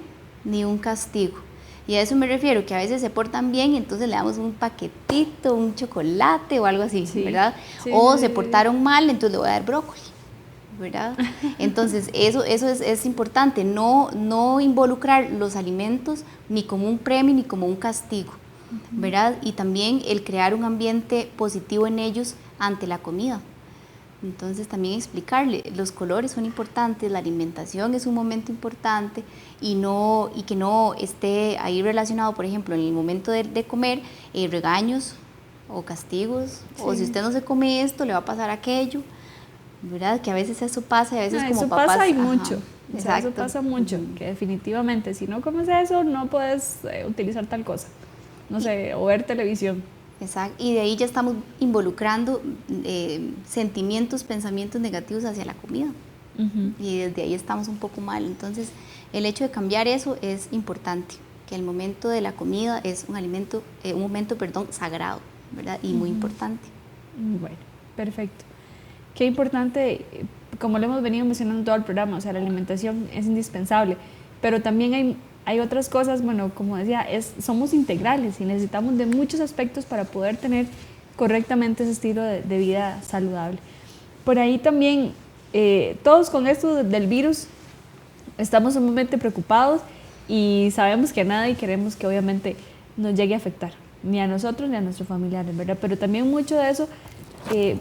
C: ni un castigo. Y a eso me refiero, que a veces se portan bien y entonces le damos un paquetito, un chocolate o algo así, ¿verdad? O se portaron mal, entonces le voy a dar brócoli, ¿verdad? Entonces eso es importante, no involucrar los alimentos ni como un premio ni como un castigo, ¿verdad? Y también el crear un ambiente positivo en ellos ante la comida. Entonces también explicarle, los colores son importantes, la alimentación es un momento importante y que no esté ahí relacionado, por ejemplo, en el momento de comer, regaños o castigos, o si usted no se come esto, le va a pasar aquello, ¿verdad? Que a veces eso pasa y a veces como papás...
B: Eso pasa y
C: ajá,
B: mucho, o sea, eso pasa mucho, que definitivamente si no comes eso no puedes utilizar tal cosa, no sé, o ver televisión.
C: Exacto, y de ahí ya estamos involucrando sentimientos, pensamientos negativos hacia la comida. Y desde ahí estamos un poco mal. Entonces, el hecho de cambiar eso es importante, que el momento de la comida es un momento sagrado, ¿verdad? Y muy importante.
B: Bueno, perfecto. Qué importante, como lo hemos venido mencionando todo el programa, o sea, la alimentación es indispensable, pero también hay otras cosas, bueno, como decía, somos integrales y necesitamos de muchos aspectos para poder tener correctamente ese estilo de vida saludable. Por ahí también, todos con esto del virus estamos sumamente preocupados y sabemos que a nadie queremos que obviamente nos llegue a afectar, ni a nosotros ni a nuestros familiares, ¿verdad? Pero también mucho de eso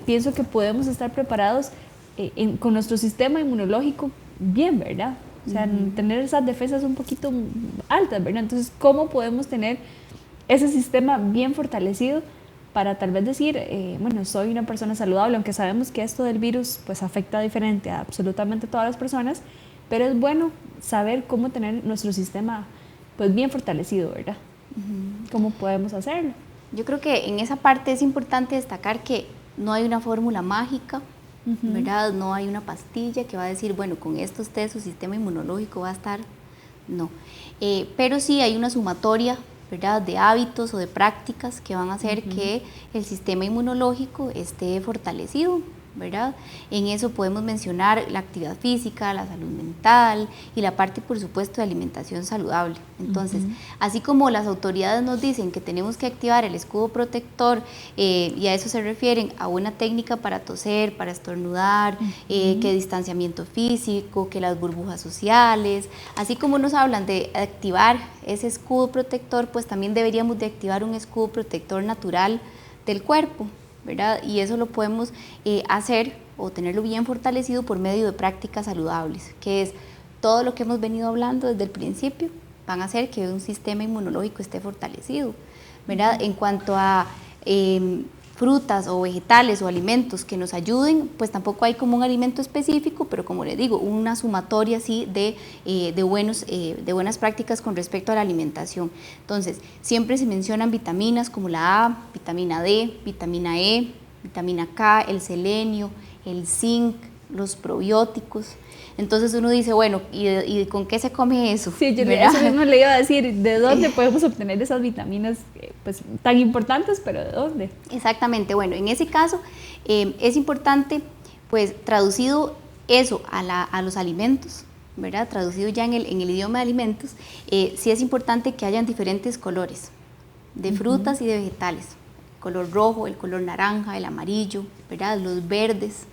B: pienso que podemos estar preparados con nuestro sistema inmunológico bien, ¿verdad? O sea, tener esas defensas un poquito altas, ¿verdad? Entonces, ¿cómo podemos tener ese sistema bien fortalecido para tal vez decir, bueno, soy una persona saludable, aunque sabemos que esto del virus pues afecta diferente a absolutamente todas las personas, pero es bueno saber cómo tener nuestro sistema pues bien fortalecido, ¿verdad? ¿Cómo podemos hacerlo?
C: Yo creo que en esa parte es importante destacar que no hay una fórmula mágica, ¿verdad? No hay una pastilla que va a decir, bueno, con esto usted su sistema inmunológico va a estar, no. Pero sí hay una sumatoria, ¿verdad? De hábitos o de prácticas que van a hacer que el sistema inmunológico esté fortalecido, ¿verdad? En eso podemos mencionar la actividad física, la salud mental y la parte, por supuesto, de alimentación saludable. Entonces, así como las autoridades nos dicen que tenemos que activar el escudo protector, y a eso se refieren a una técnica para toser, para estornudar, que distanciamiento físico, que las burbujas sociales, así como nos hablan de activar ese escudo protector, pues también deberíamos de activar un escudo protector natural del cuerpo, ¿verdad? Y eso lo podemos hacer o tenerlo bien fortalecido por medio de prácticas saludables, que es todo lo que hemos venido hablando desde el principio, van a hacer que un sistema inmunológico esté fortalecido, ¿verdad? En cuanto a frutas o vegetales o alimentos que nos ayuden, pues tampoco hay como un alimento específico, pero como les digo, una sumatoria así de buenas prácticas con respecto a la alimentación. Entonces, siempre se mencionan vitaminas como la A, vitamina D, vitamina E, vitamina K, el selenio, el zinc, los probióticos. Entonces uno dice, bueno, ¿y con qué se come eso?
B: Sí, yo eso mismo le iba a decir, ¿de dónde podemos obtener esas vitaminas pues, tan importantes, pero de dónde?
C: Exactamente, bueno, en ese caso es importante, pues, traducido eso a los alimentos, ¿verdad? Traducido ya en el idioma de alimentos, sí es importante que hayan diferentes colores de frutas y de vegetales, el color rojo, el color naranja, el amarillo, ¿verdad? Los verdes.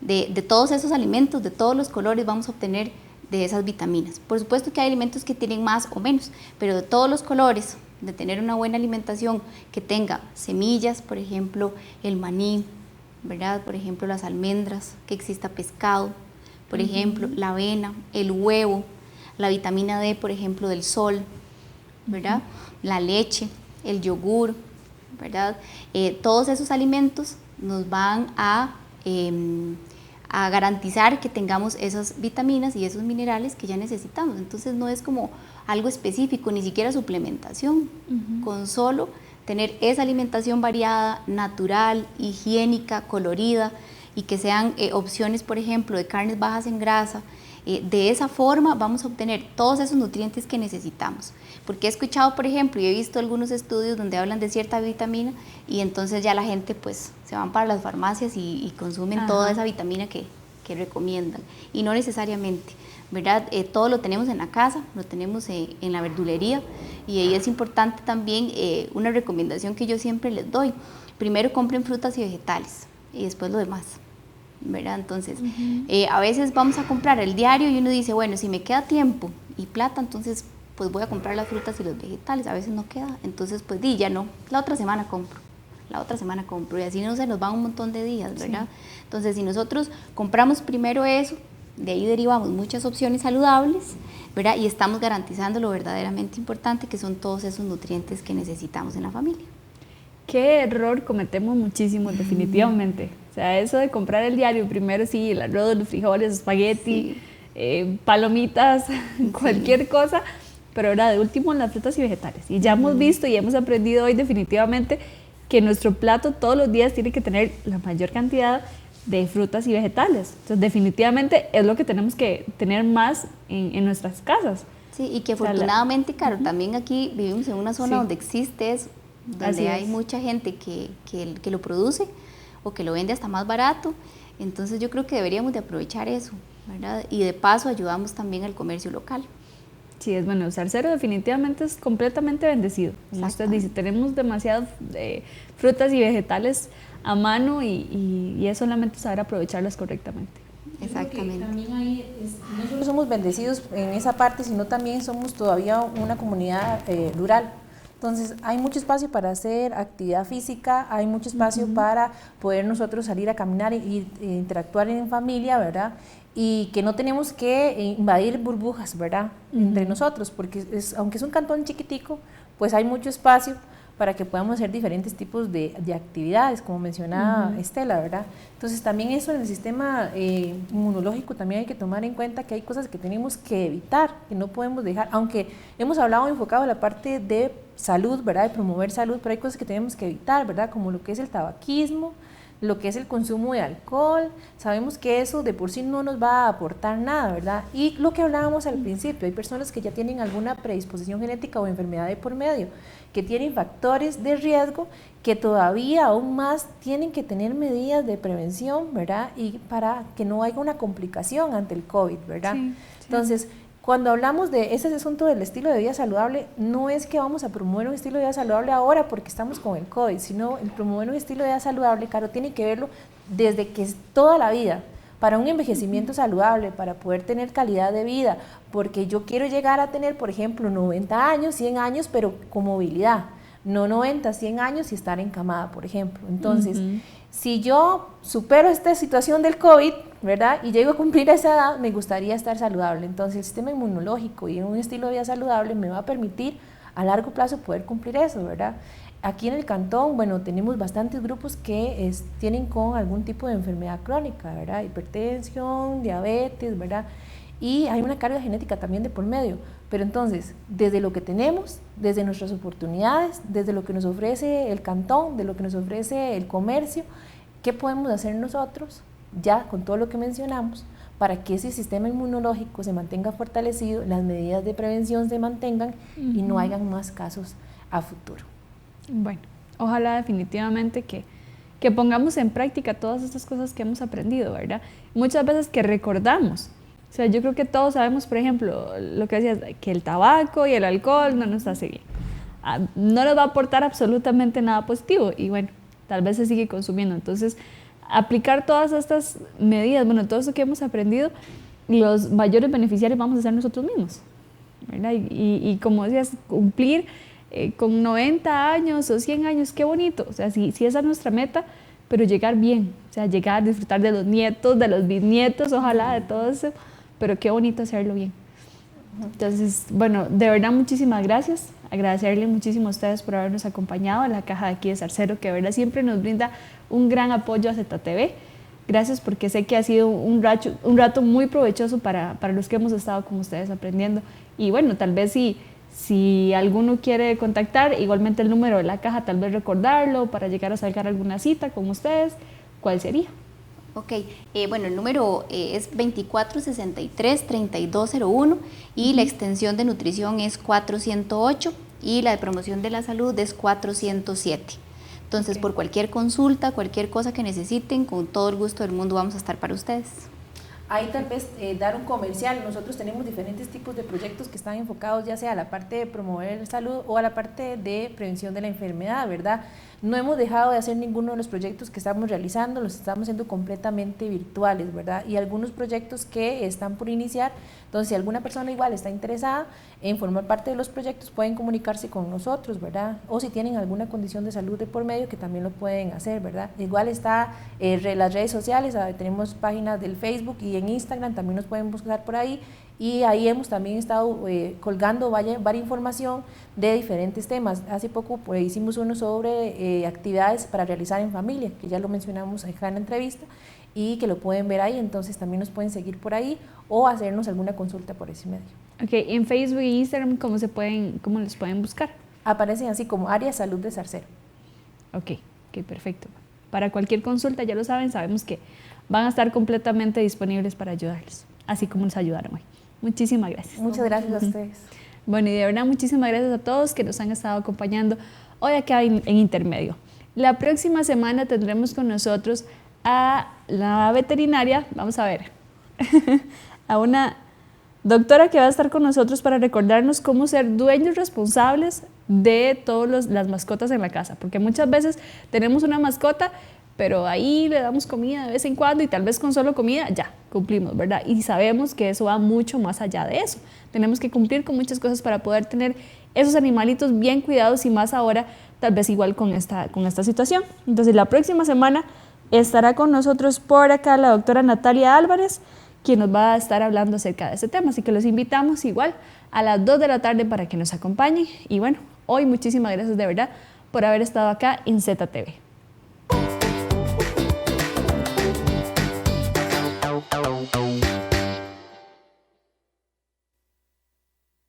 C: De todos esos alimentos, de todos los colores vamos a obtener de esas vitaminas. Por supuesto que hay alimentos que tienen más o menos, pero de todos los colores, de tener una buena alimentación que tenga semillas, por ejemplo, el maní, ¿verdad? Por ejemplo, las almendras, que exista pescado, por ejemplo, la avena, el huevo, la vitamina D, por ejemplo, del sol, ¿verdad? La leche, el yogur, ¿verdad? Todos esos alimentos nos van a a garantizar que tengamos esas vitaminas y esos minerales que ya necesitamos. Entonces no es como algo específico, ni siquiera suplementación, con solo tener esa alimentación variada, natural, higiénica, colorida, y que sean opciones, por ejemplo, de carnes bajas en grasa. De esa forma vamos a obtener todos esos nutrientes que necesitamos. Porque he escuchado, por ejemplo, y he visto algunos estudios donde hablan de cierta vitamina y entonces ya la gente pues se van para las farmacias y consumen toda esa vitamina que recomiendan. Y no necesariamente, ¿verdad? Todo lo tenemos en la casa, lo tenemos en la verdulería, y ahí es importante también una recomendación que yo siempre les doy. Primero compren frutas y vegetales y después lo demás, ¿verdad? Entonces, a veces vamos a comprar el diario y uno dice, bueno, si me queda tiempo y plata, entonces pues voy a comprar las frutas y los vegetales. A veces no queda, entonces pues ya no, la otra semana compro, y así no se nos van un montón de días, ¿verdad? Sí. Entonces, si nosotros compramos primero eso, de ahí derivamos muchas opciones saludables, ¿verdad? Y estamos garantizando lo verdaderamente importante, que son todos esos nutrientes que necesitamos en la familia.
B: Qué error cometemos muchísimo, definitivamente. O sea, eso de comprar el diario, primero sí, el arroz, los frijoles, espagueti, palomitas, cualquier cosa, pero ahora de último las frutas y vegetales. Y ya hemos visto y hemos aprendido hoy definitivamente que nuestro plato todos los días tiene que tener la mayor cantidad de frutas y vegetales. Entonces definitivamente es lo que tenemos que tener más en nuestras casas.
C: Sí, y que afortunadamente, Caro, también aquí vivimos en una zona donde existe eso, donde hay mucha gente que lo produce o que lo vende hasta más barato. Entonces yo creo que deberíamos de aprovechar eso, ¿verdad? Y de paso ayudamos también al comercio local.
B: Sí, es bueno, Salcero definitivamente es completamente bendecido. Como usted dice, tenemos demasiadas frutas y vegetales a mano y es solamente saber aprovecharlas correctamente.
C: Exactamente.
D: También ahí no solo somos bendecidos en esa parte, sino también somos todavía una comunidad rural. Entonces hay mucho espacio para hacer actividad física, hay mucho espacio para poder nosotros salir a caminar e interactuar en familia, ¿verdad? Y que no tenemos que invadir burbujas, ¿verdad? Entre nosotros, porque aunque es un cantón chiquitico, pues hay mucho espacio para que podamos hacer diferentes tipos de actividades, como mencionaba Estela, ¿verdad? Entonces también eso en el sistema inmunológico también hay que tomar en cuenta que hay cosas que tenemos que evitar, que no podemos dejar, aunque hemos hablado enfocado en la parte de salud, ¿verdad? De promover salud, pero hay cosas que tenemos que evitar, ¿verdad? Como lo que es el tabaquismo, lo que es el consumo de alcohol. Sabemos que eso de por sí no nos va a aportar nada, ¿verdad? Y lo que hablábamos al principio, hay personas que ya tienen alguna predisposición genética o enfermedad de por medio, que tienen factores de riesgo que todavía aún más tienen que tener medidas de prevención, ¿verdad? Y para que no haya una complicación ante el COVID, ¿verdad? Sí, sí. Entonces, cuando hablamos de ese asunto del estilo de vida saludable, no es que vamos a promover un estilo de vida saludable ahora porque estamos con el COVID, sino el promover un estilo de vida saludable, Caro, tiene que verlo desde que es toda la vida, para un envejecimiento saludable, para poder tener calidad de vida, porque yo quiero llegar a tener, por ejemplo, 90 años, 100 años, pero con movilidad, no 90, 100 años y estar encamada, por ejemplo. Entonces, si yo supero esta situación del COVID, ¿verdad? Y llego a cumplir esa edad, me gustaría estar saludable. Entonces, el sistema inmunológico y un estilo de vida saludable me va a permitir a largo plazo poder cumplir eso, ¿verdad? Aquí en el cantón, bueno, tenemos bastantes grupos que tienen con algún tipo de enfermedad crónica, ¿verdad? Hipertensión, diabetes, ¿verdad? Y hay una carga genética también de por medio. Pero entonces, desde lo que tenemos, desde nuestras oportunidades, desde lo que nos ofrece el cantón, de lo que nos ofrece el comercio, ¿qué podemos hacer nosotros, ya con todo lo que mencionamos, para que ese sistema inmunológico se mantenga fortalecido, las medidas de prevención se mantengan y no hayan más casos a futuro?
B: Bueno, ojalá definitivamente que pongamos en práctica todas estas cosas que hemos aprendido, ¿verdad? Muchas veces que recordamos. O sea, yo creo que todos sabemos, por ejemplo, lo que decías, que el tabaco y el alcohol no nos hace bien. No nos va a aportar absolutamente nada positivo y bueno, tal vez se sigue consumiendo. Entonces, aplicar todas estas medidas, bueno, todo eso que hemos aprendido, los mayores beneficiarios vamos a ser nosotros mismos, ¿verdad? Y como decías, cumplir con 90 años o 100 años, qué bonito. O sea, si esa es nuestra meta, pero llegar bien, o sea, llegar a disfrutar de los nietos, de los bisnietos, ojalá, de todo eso, pero qué bonito hacerlo bien. Entonces, bueno, de verdad muchísimas gracias, agradecerle muchísimo a ustedes por habernos acompañado a la caja de aquí de Salcero, que de verdad siempre nos brinda un gran apoyo a ZTV. Gracias, porque sé que ha sido un rato muy provechoso para los que hemos estado con ustedes aprendiendo. Y bueno, tal vez si alguno quiere contactar, igualmente el número de la caja, tal vez recordarlo para llegar a sacar alguna cita con ustedes, ¿cuál sería?
C: Ok, bueno, el número es 2463-3201 y la extensión de nutrición es 408 y la de promoción de la salud es 407. Entonces, por cualquier consulta, cualquier cosa que necesiten, con todo el gusto del mundo vamos a estar para ustedes.
D: Ahí tal vez dar un comercial. Nosotros tenemos diferentes tipos de proyectos que están enfocados ya sea a la parte de promover salud o a la parte de prevención de la enfermedad, ¿verdad? No hemos dejado de hacer ninguno de los proyectos que estamos realizando, los estamos haciendo completamente virtuales, ¿verdad? Y algunos proyectos que están por iniciar, entonces si alguna persona igual está interesada en formar parte de los proyectos, pueden comunicarse con nosotros, ¿verdad? O si tienen alguna condición de salud de por medio, que también lo pueden hacer, ¿verdad? Igual está las redes sociales, tenemos páginas del Facebook y en Instagram, también nos pueden buscar por ahí. Y ahí hemos también estado colgando varias información de diferentes temas. Hace poco hicimos uno sobre actividades para realizar en familia, que ya lo mencionamos acá en la entrevista, y que lo pueden ver ahí, entonces también nos pueden seguir por ahí o hacernos alguna consulta por ese medio.
B: Ok, en Facebook e Instagram, ¿cómo los pueden buscar?
D: Aparecen así como Área Salud de Zarcero.
B: Ok, perfecto. Para cualquier consulta, ya lo saben, sabemos que van a estar completamente disponibles para ayudarlos, así como nos ayudaron hoy. Muchísimas gracias.
D: Muchas gracias a ustedes.
B: Bueno, y de verdad muchísimas gracias a todos que nos han estado acompañando hoy acá en Intermedio. La próxima semana tendremos con nosotros a la veterinaria, vamos a ver, a una doctora que va a estar con nosotros para recordarnos cómo ser dueños responsables de todas las mascotas en la casa, porque muchas veces tenemos una mascota, pero ahí le damos comida de vez en cuando y tal vez con solo comida ya cumplimos, ¿verdad? Y sabemos que eso va mucho más allá de eso. Tenemos que cumplir con muchas cosas para poder tener esos animalitos bien cuidados y más ahora tal vez igual con esta situación. Entonces la próxima semana estará con nosotros por acá la doctora Natalia Álvarez, quien nos va a estar hablando acerca de este tema. Así que los invitamos igual a las 2 de la tarde para que nos acompañen. Y bueno, hoy muchísimas gracias de verdad por haber estado acá en ZTV.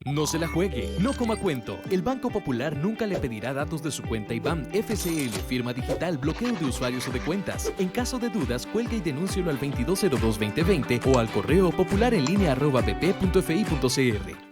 A: No se la juegue, no coma cuento. El Banco Popular nunca le pedirá datos de su cuenta IBAN, FCL, firma digital, bloqueo de usuarios o de cuentas. En caso de dudas, cuelgue y denúncielo al 2202-2020 o al correo popularenlinea@bp.fi.cr.